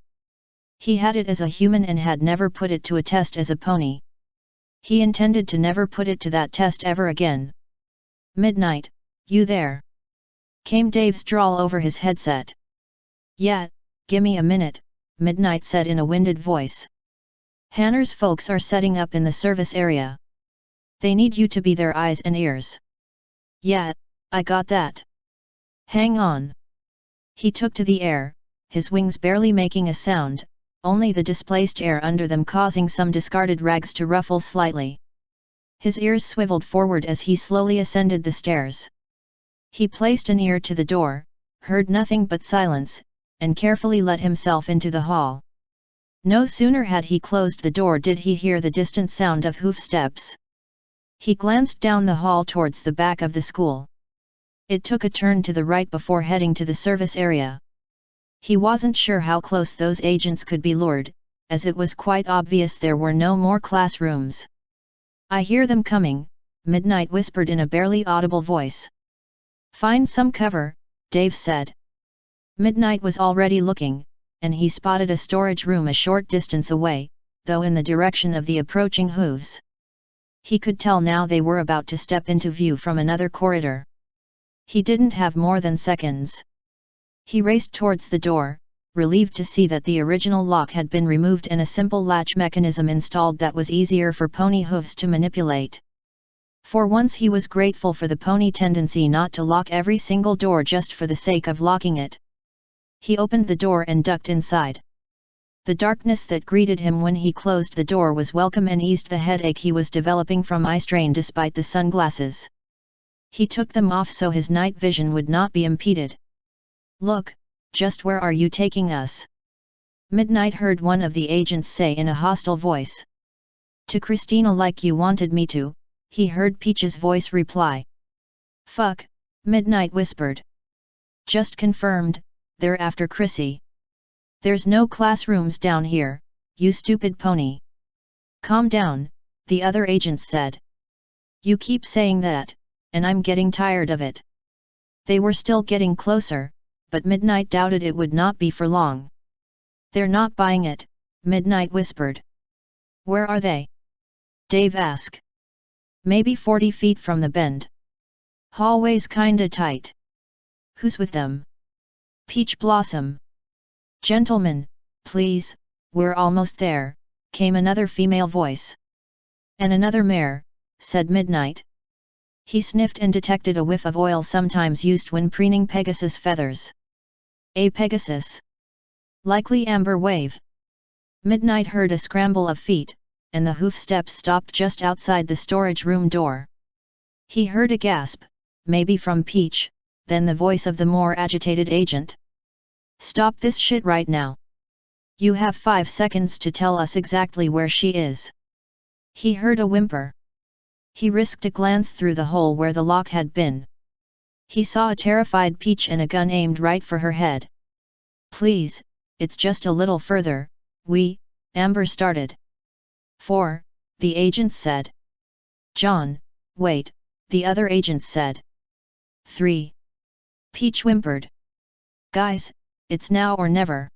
He had it as a human and had never put it to a test as a pony. He intended to never put it to that test ever again. Midnight, you there? Came Dave's drawl over his headset. Yeah, gimme a minute, Midnight said in a winded voice. Hanner's folks are setting up in the service area. They need you to be their eyes and ears. Yeah, I got that. Hang on. He took to the air, his wings barely making a sound, only the displaced air under them causing some discarded rags to ruffle slightly. His ears swiveled forward as he slowly ascended the stairs. He placed an ear to the door, heard nothing but silence, and carefully let himself into the hall. No sooner had he closed the door did he hear the distant sound of hoofsteps. He glanced down the hall towards the back of the school. It took a turn to the right before heading to the service area. He wasn't sure how close those agents could be lured, as it was quite obvious there were no more classrooms. "I hear them coming," Midnight whispered in a barely audible voice. "Find some cover," Dave said. Midnight was already looking, and he spotted a storage room a short distance away, though in the direction of the approaching hooves. He could tell now they were about to step into view from another corridor. He didn't have more than seconds. He raced towards the door, relieved to see that the original lock had been removed and a simple latch mechanism installed that was easier for pony hooves to manipulate. For once he was grateful for the pony tendency not to lock every single door just for the sake of locking it. He opened the door and ducked inside. The darkness that greeted him when he closed the door was welcome and eased the headache he was developing from eye strain despite the sunglasses. He took them off so his night vision would not be impeded. "Look, just where are you taking us?" Midnight heard one of the agents say in a hostile voice. "To Christina, like you wanted me to," he heard Peach's voice reply. "Fuck," Midnight whispered. "Just confirmed, they're after Chrissy. There's no classrooms down here, you stupid pony." "Calm down," the other agent said. "You keep saying that, and I'm getting tired of it." They were still getting closer, but Midnight doubted it would not be for long. "They're not buying it," Midnight whispered. "Where are they?" Dave asked. "Maybe 40 feet from the bend. Hallway's kinda tight." "Who's with them?" "Peach Blossom." "Gentlemen, please, we're almost there," came another female voice. "And another mare," said Midnight. He sniffed and detected a whiff of oil sometimes used when preening Pegasus feathers. "A Pegasus? Likely Amber Wave." Midnight heard a scramble of feet, and the hoof steps stopped just outside the storage room door. He heard a gasp, maybe from Peach, then the voice of the more agitated agent. "Stop this shit right now. You have 5 seconds to tell us exactly where she is." He heard a whimper. He risked a glance through the hole where the lock had been. He saw a terrified Peach and a gun aimed right for her head. "Please, it's just a little further," Amber started. 4, the agent said. "John, wait," the other agent said. 3. Peach whimpered. "Guys, it's now or never,"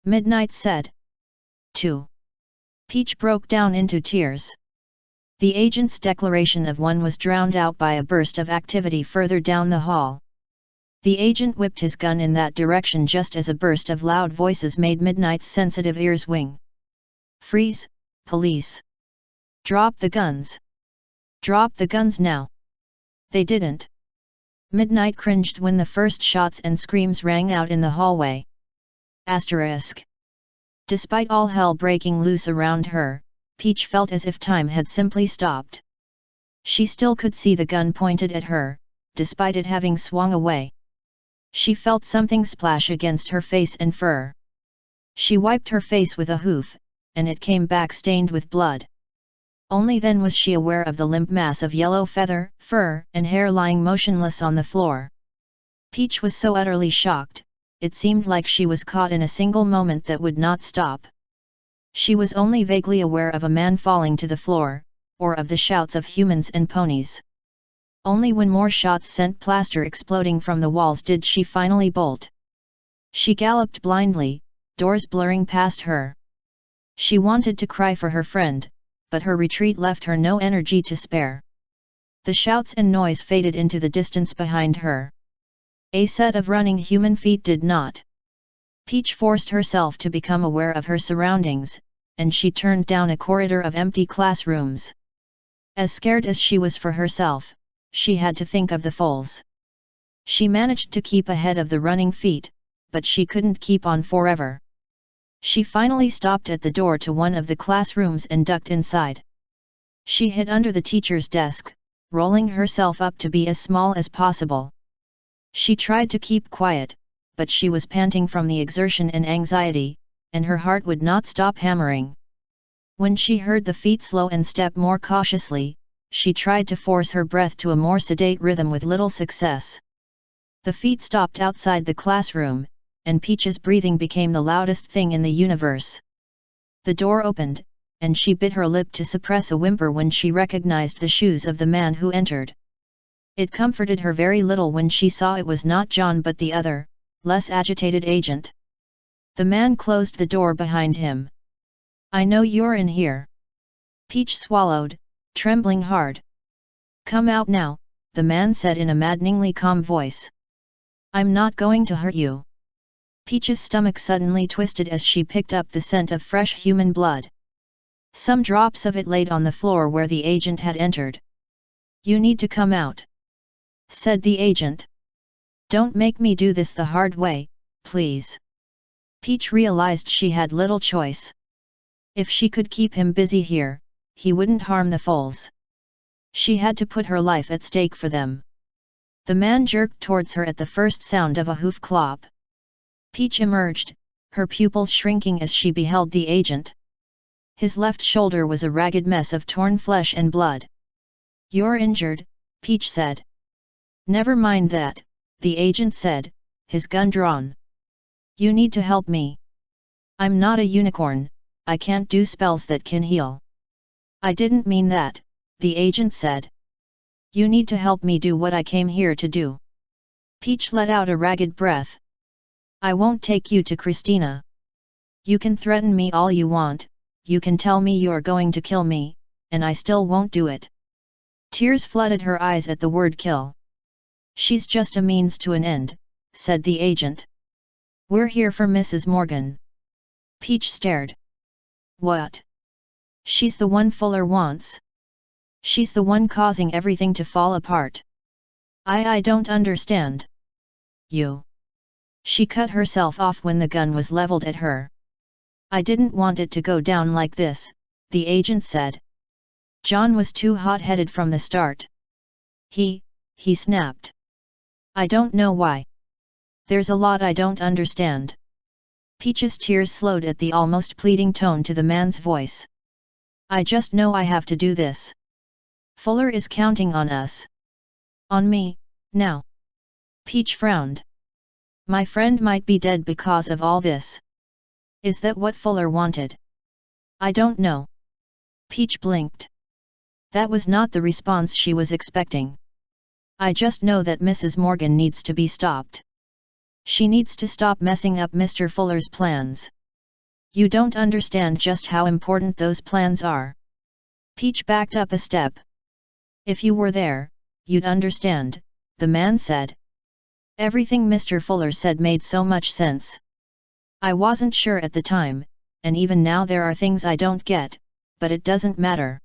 Midnight said. 2. Peach broke down into tears. The agent's declaration of one was drowned out by a burst of activity further down the hall. The agent whipped his gun in that direction just as a burst of loud voices made Midnight's sensitive ears wing. "Freeze, police! Drop the guns! Drop the guns now!" They didn't. Midnight cringed when the first shots and screams rang out in the hallway. Asterisk. Despite all hell breaking loose around her, Peach felt as if time had simply stopped. She still could see the gun pointed at her, despite it having swung away. She felt something splash against her face and fur. She wiped her face with a hoof, and it came back stained with blood. Only then was she aware of the limp mass of yellow feather, fur, and hair lying motionless on the floor. Peach was so utterly shocked, it seemed like she was caught in a single moment that would not stop. She was only vaguely aware of a man falling to the floor, or of the shouts of humans and ponies. Only when more shots sent plaster exploding from the walls did she finally bolt. She galloped blindly, doors blurring past her. She wanted to cry for her friend, but her retreat left her no energy to spare. The shouts and noise faded into the distance behind her. A set of running human feet did not. Peach forced herself to become aware of her surroundings, and she turned down a corridor of empty classrooms. As scared as she was for herself, she had to think of the foals. She managed to keep ahead of the running feet, but she couldn't keep on forever. She finally stopped at the door to one of the classrooms and ducked inside. She hid under the teacher's desk, rolling herself up to be as small as possible. She tried to keep quiet, but she was panting from the exertion and anxiety, and her heart would not stop hammering. When she heard the feet slow and step more cautiously, she tried to force her breath to a more sedate rhythm with little success. The feet stopped outside the classroom, and Peach's breathing became the loudest thing in the universe. The door opened, and she bit her lip to suppress a whimper when she recognized the shoes of the man who entered. It comforted her very little when she saw it was not John but the other, less agitated agent. The man closed the door behind him. "I know you're in here." Peach swallowed, trembling hard. "Come out now," the man said in a maddeningly calm voice. "I'm not going to hurt you." Peach's stomach suddenly twisted as she picked up the scent of fresh human blood. Some drops of it laid on the floor where the agent had entered. "You need to come out," said the agent. "Don't make me do this the hard way, please." Peach realized she had little choice. If she could keep him busy here, he wouldn't harm the foals. She had to put her life at stake for them. The man jerked towards her at the first sound of a hoof clop. Peach emerged, her pupils shrinking as she beheld the agent. His left shoulder was a ragged mess of torn flesh and blood. "You're injured," Peach said. "Never mind that," the agent said, his gun drawn. "You need to help me. I'm not a unicorn, I can't do spells that can heal." "I didn't mean that," the agent said. "You need to help me do what I came here to do." Peach let out a ragged breath. "I won't take you to Christina. You can threaten me all you want, you can tell me you're going to kill me, and I still won't do it." Tears flooded her eyes at the word kill. "She's just a means to an end," said the agent. "We're here for Mrs. Morgan." Peach stared. "What? She's the one Fuller wants? She's the one causing everything to fall apart. I don't understand." "You." She cut herself off when the gun was leveled at her. "I didn't want it to go down like this," the agent said. "John was too hot-headed from the start. He snapped. I don't know why. There's a lot I don't understand." Peach's tears slowed at the almost pleading tone to the man's voice. "I just know I have to do this. Fuller is counting on us. On me, now." Peach frowned. "My friend might be dead because of all this. Is that what Fuller wanted?" "I don't know." Peach blinked. That was not the response she was expecting. "I just know that Mrs. Morgan needs to be stopped. She needs to stop messing up Mr. Fuller's plans. You don't understand just how important those plans are." Peach backed up a step. "If you were there, you'd understand," the man said. Everything Mr. Fuller said made so much sense. "I wasn't sure at the time, and even now there are things I don't get, but it doesn't matter."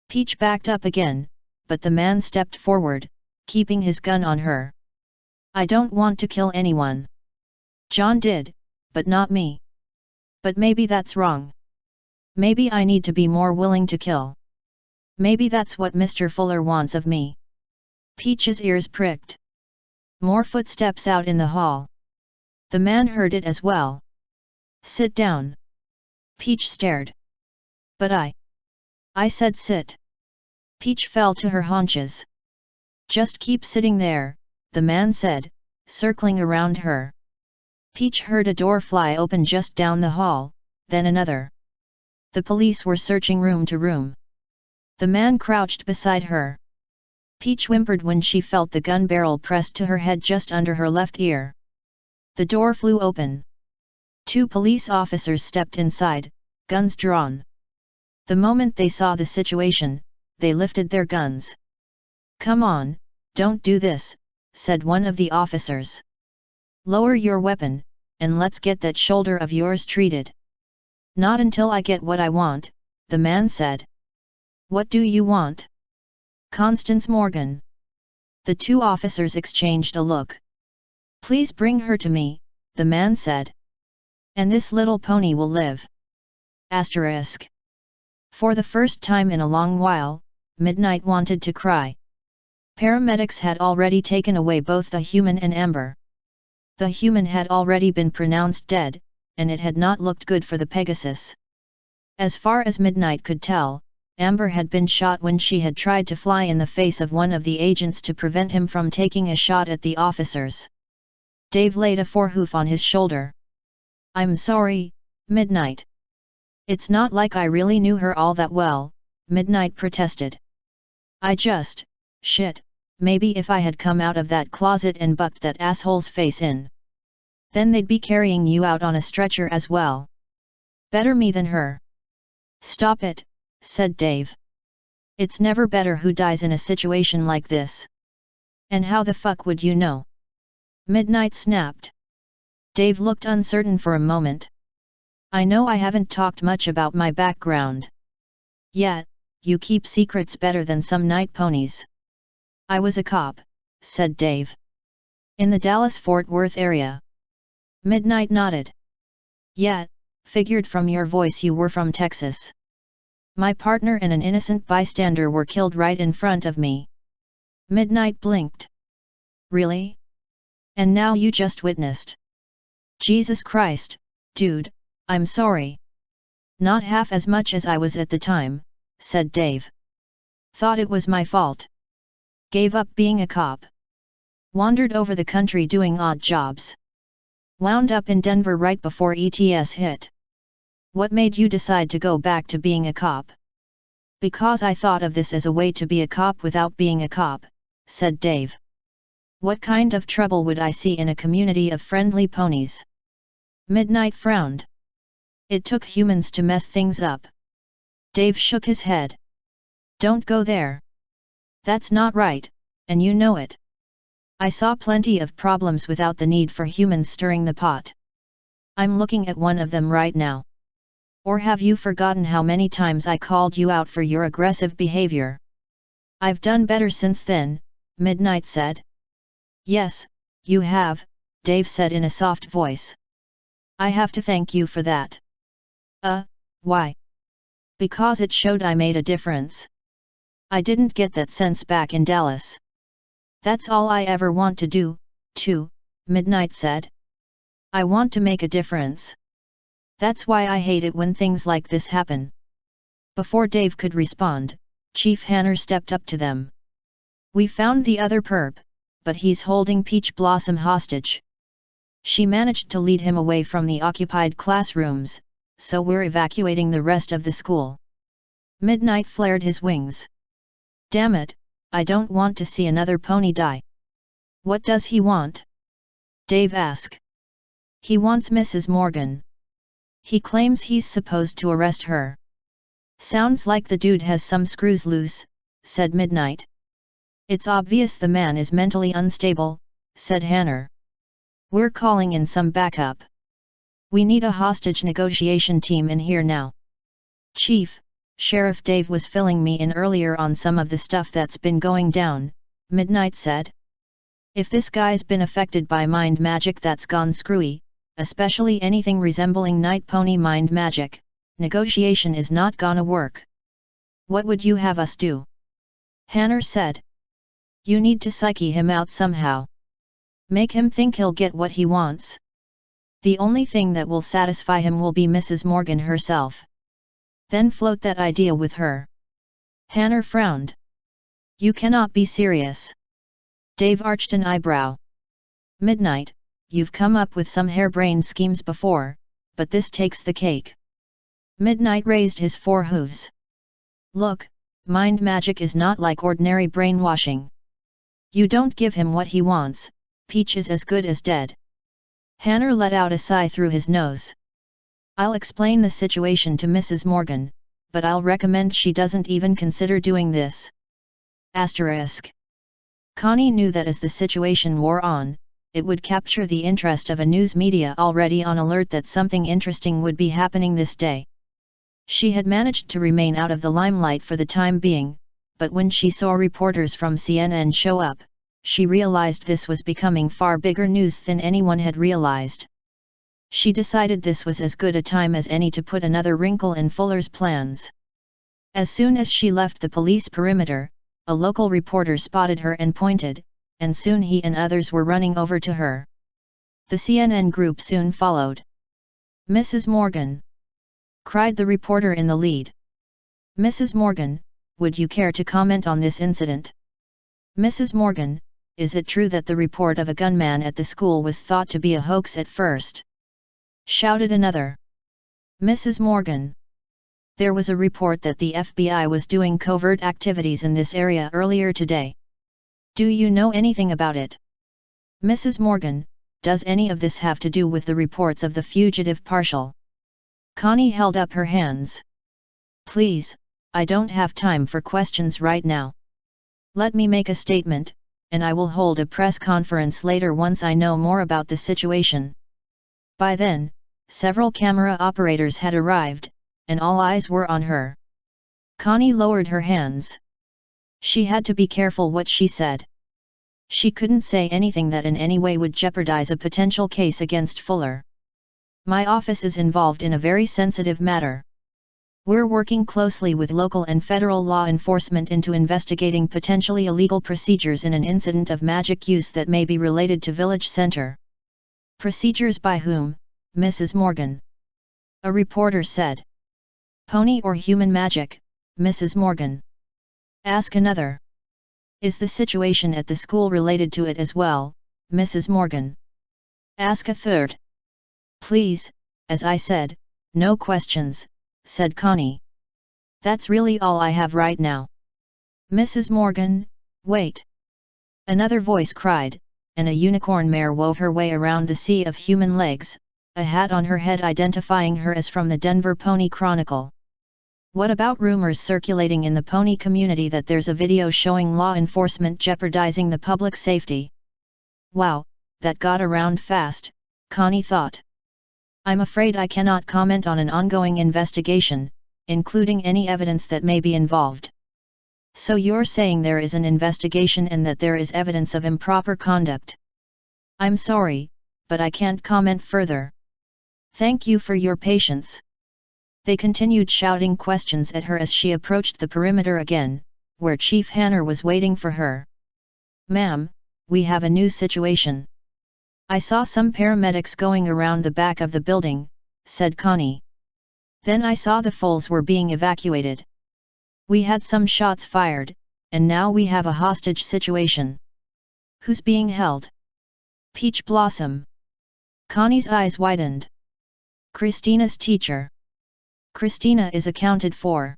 Peach backed up again, but the man stepped forward, keeping his gun on her. "I don't want to kill anyone. John did, but not me. But maybe that's wrong. Maybe I need to be more willing to kill. Maybe that's what Mr. Fuller wants of me." Peach's ears pricked. More footsteps out in the hall. The man heard it as well. "Sit down." Peach stared. "But I said sit." Peach fell to her haunches. "Just keep sitting there," the man said, circling around her. Peach heard a door fly open just down the hall, then another. The police were searching room to room. The man crouched beside her. Peach whimpered when she felt the gun barrel pressed to her head just under her left ear. The door flew open. 2 police officers stepped inside, guns drawn. The moment they saw the situation, they lifted their guns. "Come on, don't do this," said one of the officers. "Lower your weapon, and let's get that shoulder of yours treated." "Not until I get what I want," the man said. "What do you want?" "Constance Morgan." The 2 officers exchanged a look. "Please bring her to me," the man said. "And this little pony will live." For the first time in a long while, Midnight wanted to cry. Paramedics had already taken away both the human and Amber. The human had already been pronounced dead, and it had not looked good for the Pegasus. As far as Midnight could tell, Amber had been shot when she had tried to fly in the face of one of the agents to prevent him from taking a shot at the officers. Dave laid a forehoof on his shoulder. "I'm sorry, Midnight. It's not like I really knew her all that well," Midnight protested. Shit, maybe if I had come out of that closet and bucked that asshole's face in. Then they'd be carrying you out on a stretcher as well. Better me than her." "Stop it," said Dave. "It's never better who dies in a situation like this." "And how the fuck would you know?" Midnight snapped. Dave looked uncertain for a moment. "I know I haven't talked much about my background. Yet, you keep secrets better than some night ponies." "I was a cop," said Dave. "In the Dallas-Fort Worth area." Midnight nodded. "Yet, figured from your voice you were from Texas." "My partner and an innocent bystander were killed right in front of me." Midnight blinked. "Really? And now you just witnessed?" "Jesus Christ, dude, I'm sorry." "Not half as much as I was at the time," said Dave. "Thought it was my fault. Gave up being a cop. Wandered over the country doing odd jobs. Wound up in Denver right before ETS hit." "What made you decide to go back to being a cop?" "Because I thought of this as a way to be a cop without being a cop," said Dave. "What kind of trouble would I see in a community of friendly ponies?" Midnight frowned. "It took humans to mess things up." Dave shook his head. "Don't go there. That's not right, and you know it. I saw plenty of problems without the need for humans stirring the pot. I'm looking at one of them right now. Or have you forgotten how many times I called you out for your aggressive behavior?" "I've done better since then," Midnight said. "Yes, you have," Dave said in a soft voice. "I have to thank you for that." Why?" "Because it showed I made a difference. I didn't get that sense back in Dallas." "That's all I ever want to do, too," Midnight said. "I want to make a difference. That's why I hate it when things like this happen." Before Dave could respond, Chief Hanner stepped up to them. "We found the other perp, but he's holding Peach Blossom hostage. She managed to lead him away from the occupied classrooms, so we're evacuating the rest of the school." Midnight flared his wings. "Damn it, I don't want to see another pony die." "What does he want?" Dave asked. "He wants Mrs. Morgan. He claims he's supposed to arrest her." "Sounds like the dude has some screws loose," said Midnight. "It's obvious the man is mentally unstable," said Hanner. "We're calling in some backup. We need a hostage negotiation team in here now." "Chief, Sheriff Dave was filling me in earlier on some of the stuff that's been going down," Midnight said. "If this guy's been affected by mind magic that's gone screwy, especially anything resembling night pony mind magic, negotiation is not gonna work." "What would you have us do?" Hanner said. "You need to psyche him out somehow. Make him think he'll get what he wants. The only thing that will satisfy him will be Mrs. Morgan herself. Then float that idea with her." Hanner frowned. "You cannot be serious." Dave arched an eyebrow. "Midnight, you've come up with some harebrained schemes before, but this takes the cake." Midnight raised his forehooves. "Look, mind magic is not like ordinary brainwashing. You don't give him what he wants, Peach is as good as dead." Hanner let out a sigh through his nose. "I'll explain the situation to Mrs. Morgan, but I'll recommend she doesn't even consider doing this." Connie knew that as the situation wore on, it would capture the interest of a news media already on alert that something interesting would be happening this day. She had managed to remain out of the limelight for the time being, but when she saw reporters from CNN show up, she realized this was becoming far bigger news than anyone had realized. She decided this was as good a time as any to put another wrinkle in Fuller's plans. As soon as she left the police perimeter, a local reporter spotted her and pointed, and soon he and others were running over to her. The CNN group soon followed. "Mrs. Morgan!" cried the reporter in the lead. "Mrs. Morgan, would you care to comment on this incident?" "Mrs. Morgan, is it true that the report of a gunman at the school was thought to be a hoax at first?" shouted another. "Mrs. Morgan, there was a report that the FBI was doing covert activities in this area earlier today. Do you know anything about it?" "Mrs. Morgan, does any of this have to do with the reports of the fugitive partial?" Connie held up her hands. "Please, I don't have time for questions right now. Let me make a statement, and I will hold a press conference later once I know more about the situation." By then, several camera operators had arrived, and all eyes were on her. Connie lowered her hands. She had to be careful what she said. She couldn't say anything that in any way would jeopardize a potential case against Fuller. "My office is involved in a very sensitive matter. We're working closely with local and federal law enforcement into investigating potentially illegal procedures in an incident of magic use that may be related to Village Center." "Procedures by whom, Mrs. Morgan?" a reporter said. "Pony or human magic, Mrs. Morgan?" asked another. "Is the situation at the school related to it as well, Mrs. Morgan?" asked a third. "Please, as I said, no questions," said Connie. "That's really all I have right now." "Mrs. Morgan, wait!" another voice cried, and a unicorn mare wove her way around the sea of human legs, a hat on her head identifying her as from the Denver Pony Chronicle. "What about rumors circulating in the pony community that there's a video showing law enforcement jeopardizing the public safety?" Wow, that got around fast, Connie thought. "I'm afraid I cannot comment on an ongoing investigation, including any evidence that may be involved." "So you're saying there is an investigation and that there is evidence of improper conduct?" "I'm sorry, but I can't comment further. Thank you for your patience." They continued shouting questions at her as she approached the perimeter again, where Chief Hanner was waiting for her. "Ma'am, we have a new situation. I saw some paramedics going around the back of the building," said Connie. "Then I saw the foals were being evacuated. We had some shots fired, and now we have a hostage situation." "Who's being held?" "Peach Blossom." Connie's eyes widened. "Christina's teacher. Christina is accounted for.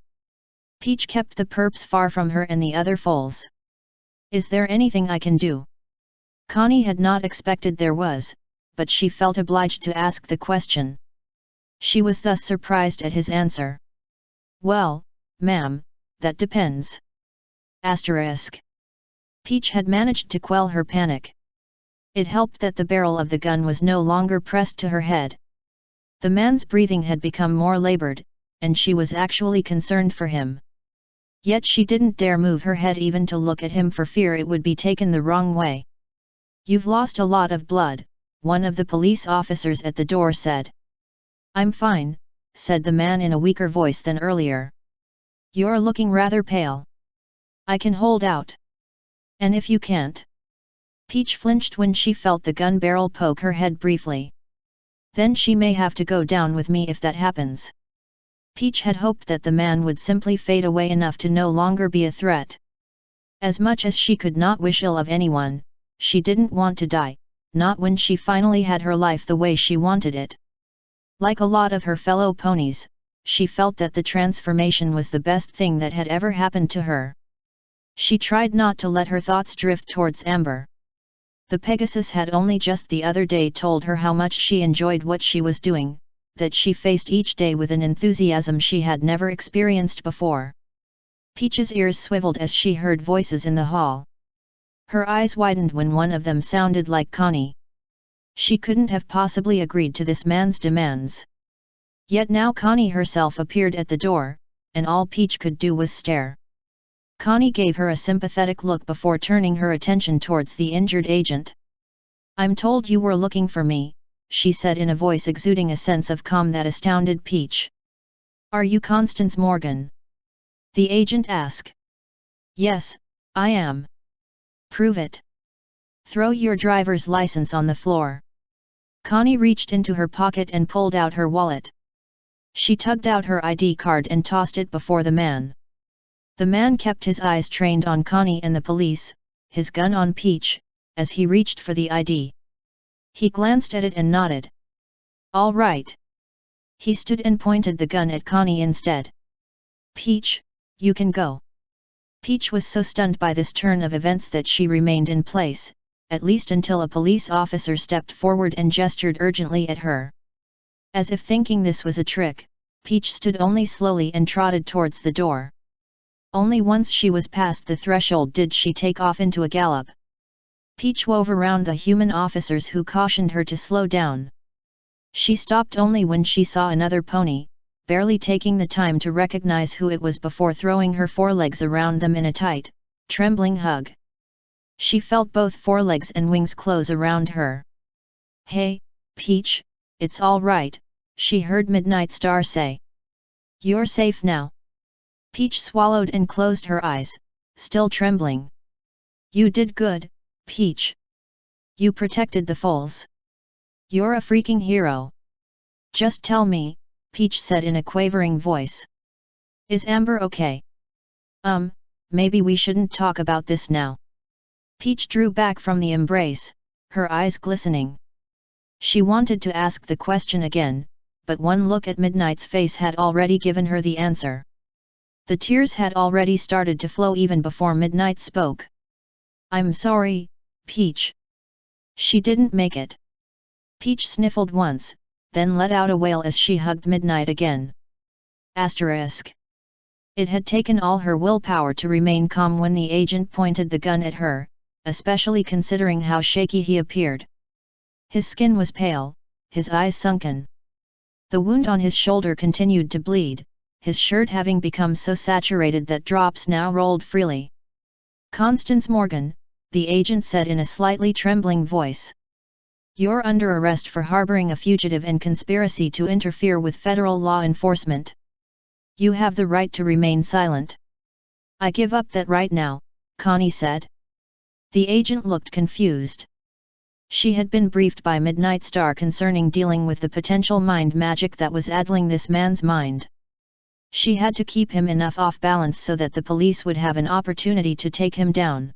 Peach kept the perps far from her and the other foals. Is there anything I can do?" Connie had not expected there was, but she felt obliged to ask the question. She was thus surprised at his answer. "Well, ma'am, that depends." Peach had managed to quell her panic. It helped that the barrel of the gun was no longer pressed to her head. The man's breathing had become more labored, and she was actually concerned for him. Yet she didn't dare move her head even to look at him for fear it would be taken the wrong way. "You've lost a lot of blood," one of the police officers at the door said. "I'm fine," said the man in a weaker voice than earlier. "You're looking rather pale. I can hold out. And if you can't?" Peach flinched when she felt the gun barrel poke her head briefly. "Then she may have to go down with me if that happens." Peach had hoped that the man would simply fade away enough to no longer be a threat. As much as she could not wish ill of anyone, she didn't want to die, not when she finally had her life the way she wanted it. Like a lot of her fellow ponies, she felt that the transformation was the best thing that had ever happened to her. She tried not to let her thoughts drift towards Amber. The Pegasus had only just the other day told her how much she enjoyed what she was doing, that she faced each day with an enthusiasm she had never experienced before. Peach's ears swiveled as she heard voices in the hall. Her eyes widened when one of them sounded like Connie. She couldn't have possibly agreed to this man's demands. Yet now Connie herself appeared at the door, and all Peach could do was stare. Connie gave her a sympathetic look before turning her attention towards the injured agent. "I'm told you were looking for me," she said in a voice exuding a sense of calm that astounded Peach. "Are you Constance Morgan?" The agent asked. Yes, I am. Prove it. Throw your driver's license on the floor. Connie reached into her pocket and pulled out her wallet. She tugged out her ID card and tossed it before the man. The man kept his eyes trained on Connie and the police, his gun on Peach, as he reached for the ID. He glanced at it and nodded. All right. He stood and pointed the gun at Connie instead. Peach, you can go. Peach was so stunned by this turn of events that she remained in place, at least until a police officer stepped forward and gestured urgently at her. As if thinking this was a trick, Peach stood only slowly and trotted towards the door. Only once she was past the threshold did she take off into a gallop. Peach wove around the human officers who cautioned her to slow down. She stopped only when she saw another pony, barely taking the time to recognize who it was before throwing her forelegs around them in a tight, trembling hug. She felt both forelegs and wings close around her. Hey, Peach, it's all right, she heard Midnight Star say. You're safe now. Peach swallowed and closed her eyes, still trembling. You did good, Peach. You protected the foals. You're a freaking hero. Just tell me, Peach said in a quavering voice. Is Amber okay? Maybe we shouldn't talk about this now. Peach drew back from the embrace, her eyes glistening. She wanted to ask the question again, but one look at Midnight's face had already given her the answer. The tears had already started to flow even before Midnight spoke. I'm sorry, Peach. She didn't make it. Peach sniffled once, then let out a wail as she hugged Midnight again. Asterisk. It had taken all her willpower to remain calm when the agent pointed the gun at her, especially considering how shaky he appeared. His skin was pale, his eyes sunken. The wound on his shoulder continued to bleed, his shirt having become so saturated that drops now rolled freely. Constance Morgan, the agent said in a slightly trembling voice. You're under arrest for harboring a fugitive and conspiracy to interfere with federal law enforcement. You have the right to remain silent. I give up that right now, Connie said. The agent looked confused. She had been briefed by Midnight Star concerning dealing with the potential mind magic that was addling this man's mind. She had to keep him enough off balance so that the police would have an opportunity to take him down.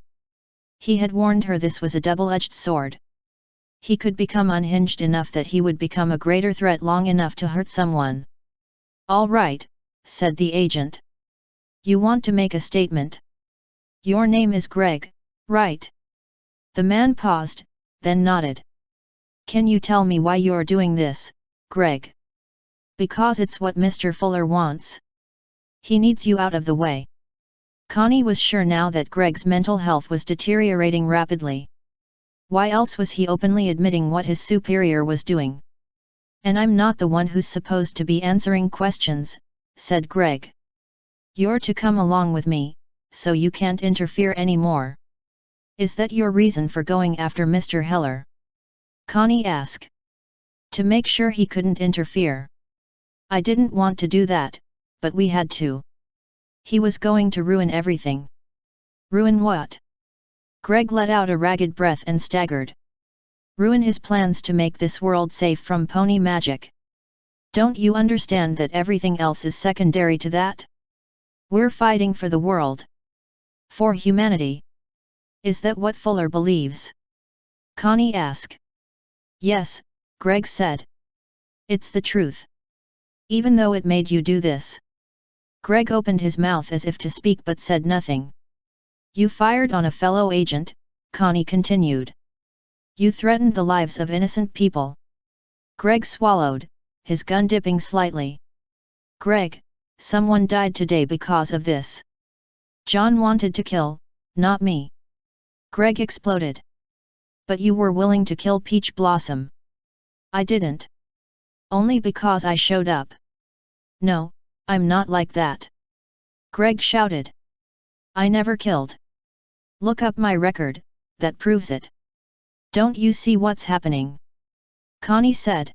He had warned her this was a double-edged sword. He could become unhinged enough that he would become a greater threat long enough to hurt someone. All right, said the agent. You want to make a statement? Your name is Greg, right? The man paused, then nodded. Can you tell me why you're doing this, Greg? Because it's what Mr. Fuller wants. He needs you out of the way. Connie was sure now that Greg's mental health was deteriorating rapidly. Why else was he openly admitting what his superior was doing? And I'm not the one who's supposed to be answering questions, said Greg. You're to come along with me, so you can't interfere anymore. Is that your reason for going after Mr. Heller? Connie asked. To make sure he couldn't interfere. I didn't want to do that, but we had to. He was going to ruin everything. Ruin what? Greg let out a ragged breath and staggered. Ruin his plans to make this world safe from pony magic. Don't you understand that everything else is secondary to that? We're fighting for the world. For humanity. Is that what Fuller believes? Connie asked. Yes, Greg said. It's the truth. Even though it made you do this. Greg opened his mouth as if to speak but said nothing. You fired on a fellow agent, Connie continued. You threatened the lives of innocent people. Greg swallowed, his gun dipping slightly. Greg, someone died today because of this. John wanted to kill, not me. Greg exploded. But you were willing to kill Peach Blossom. I didn't. Only because I showed up. No, I'm not like that. Greg shouted. I never killed. Look up my record, that proves it. Don't you see what's happening? Connie said.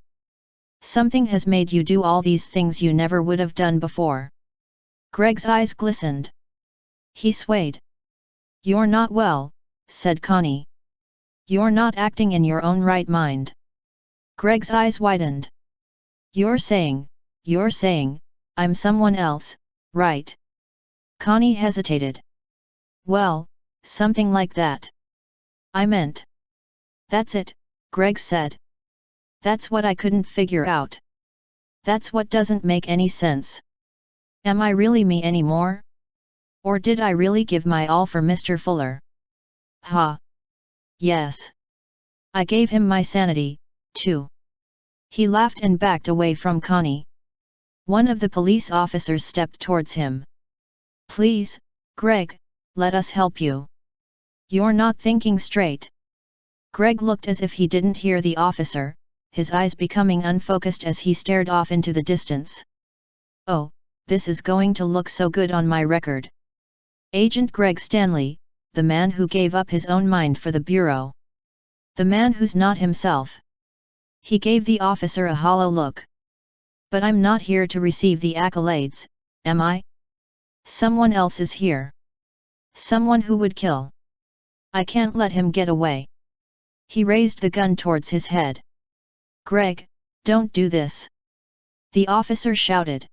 Something has made you do all these things you never would have done before. Greg's eyes glistened. He swayed. You're not well, said Connie. You're not acting in your own right mind. Greg's eyes widened. You're saying, I'm someone else, right? Connie hesitated. Well, something like that. I meant. That's it, Greg said. That's what I couldn't figure out. That's what doesn't make any sense. Am I really me anymore? Or did I really give my all for Mr. Fuller? Ha! Yes. I gave him my sanity, too. He laughed and backed away from Connie. One of the police officers stepped towards him. Please, Greg, let us help you. You're not thinking straight. Greg looked as if he didn't hear the officer, his eyes becoming unfocused as he stared off into the distance. Oh, this is going to look so good on my record. Agent Greg Stanley, the man who gave up his own mind for the Bureau. The man who's not himself. He gave the officer a hollow look. But I'm not here to receive the accolades, am I? Someone else is here. Someone who would kill. I can't let him get away. He raised the gun towards his head. Greg, don't do this. The officer shouted.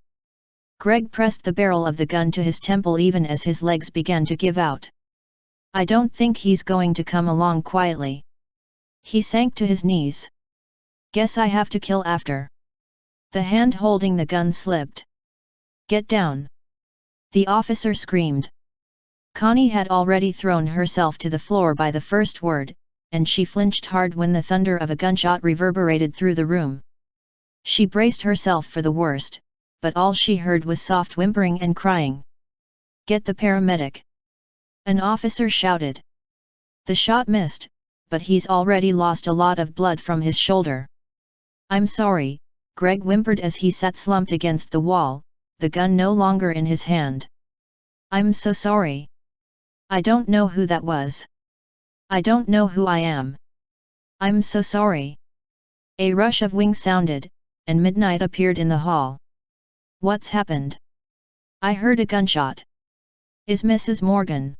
Greg pressed the barrel of the gun to his temple even as his legs began to give out. I don't think he's going to come along quietly. He sank to his knees. Guess I have to kill after. The hand holding the gun slipped. Get down! The officer screamed. Connie had already thrown herself to the floor by the first word, and she flinched hard when the thunder of a gunshot reverberated through the room. She braced herself for the worst, but all she heard was soft whimpering and crying. Get the paramedic! An officer shouted. The shot missed, but he's already lost a lot of blood from his shoulder. I'm sorry, Greg whimpered as he sat slumped against the wall, the gun no longer in his hand. I'm so sorry. I don't know who that was. I don't know who I am. I'm so sorry. A rush of wings sounded, and Midnight appeared in the hall. What's happened? I heard a gunshot. Is Mrs. Morgan?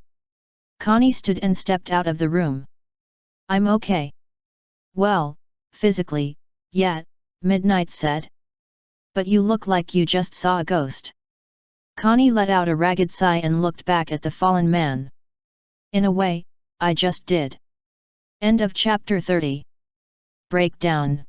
Connie stood and stepped out of the room. I'm okay. Well, physically, yeah, Midnight said. But you look like you just saw a ghost. Connie let out a ragged sigh and looked back at the fallen man. In a way, I just did. End of chapter 30. Breakdown.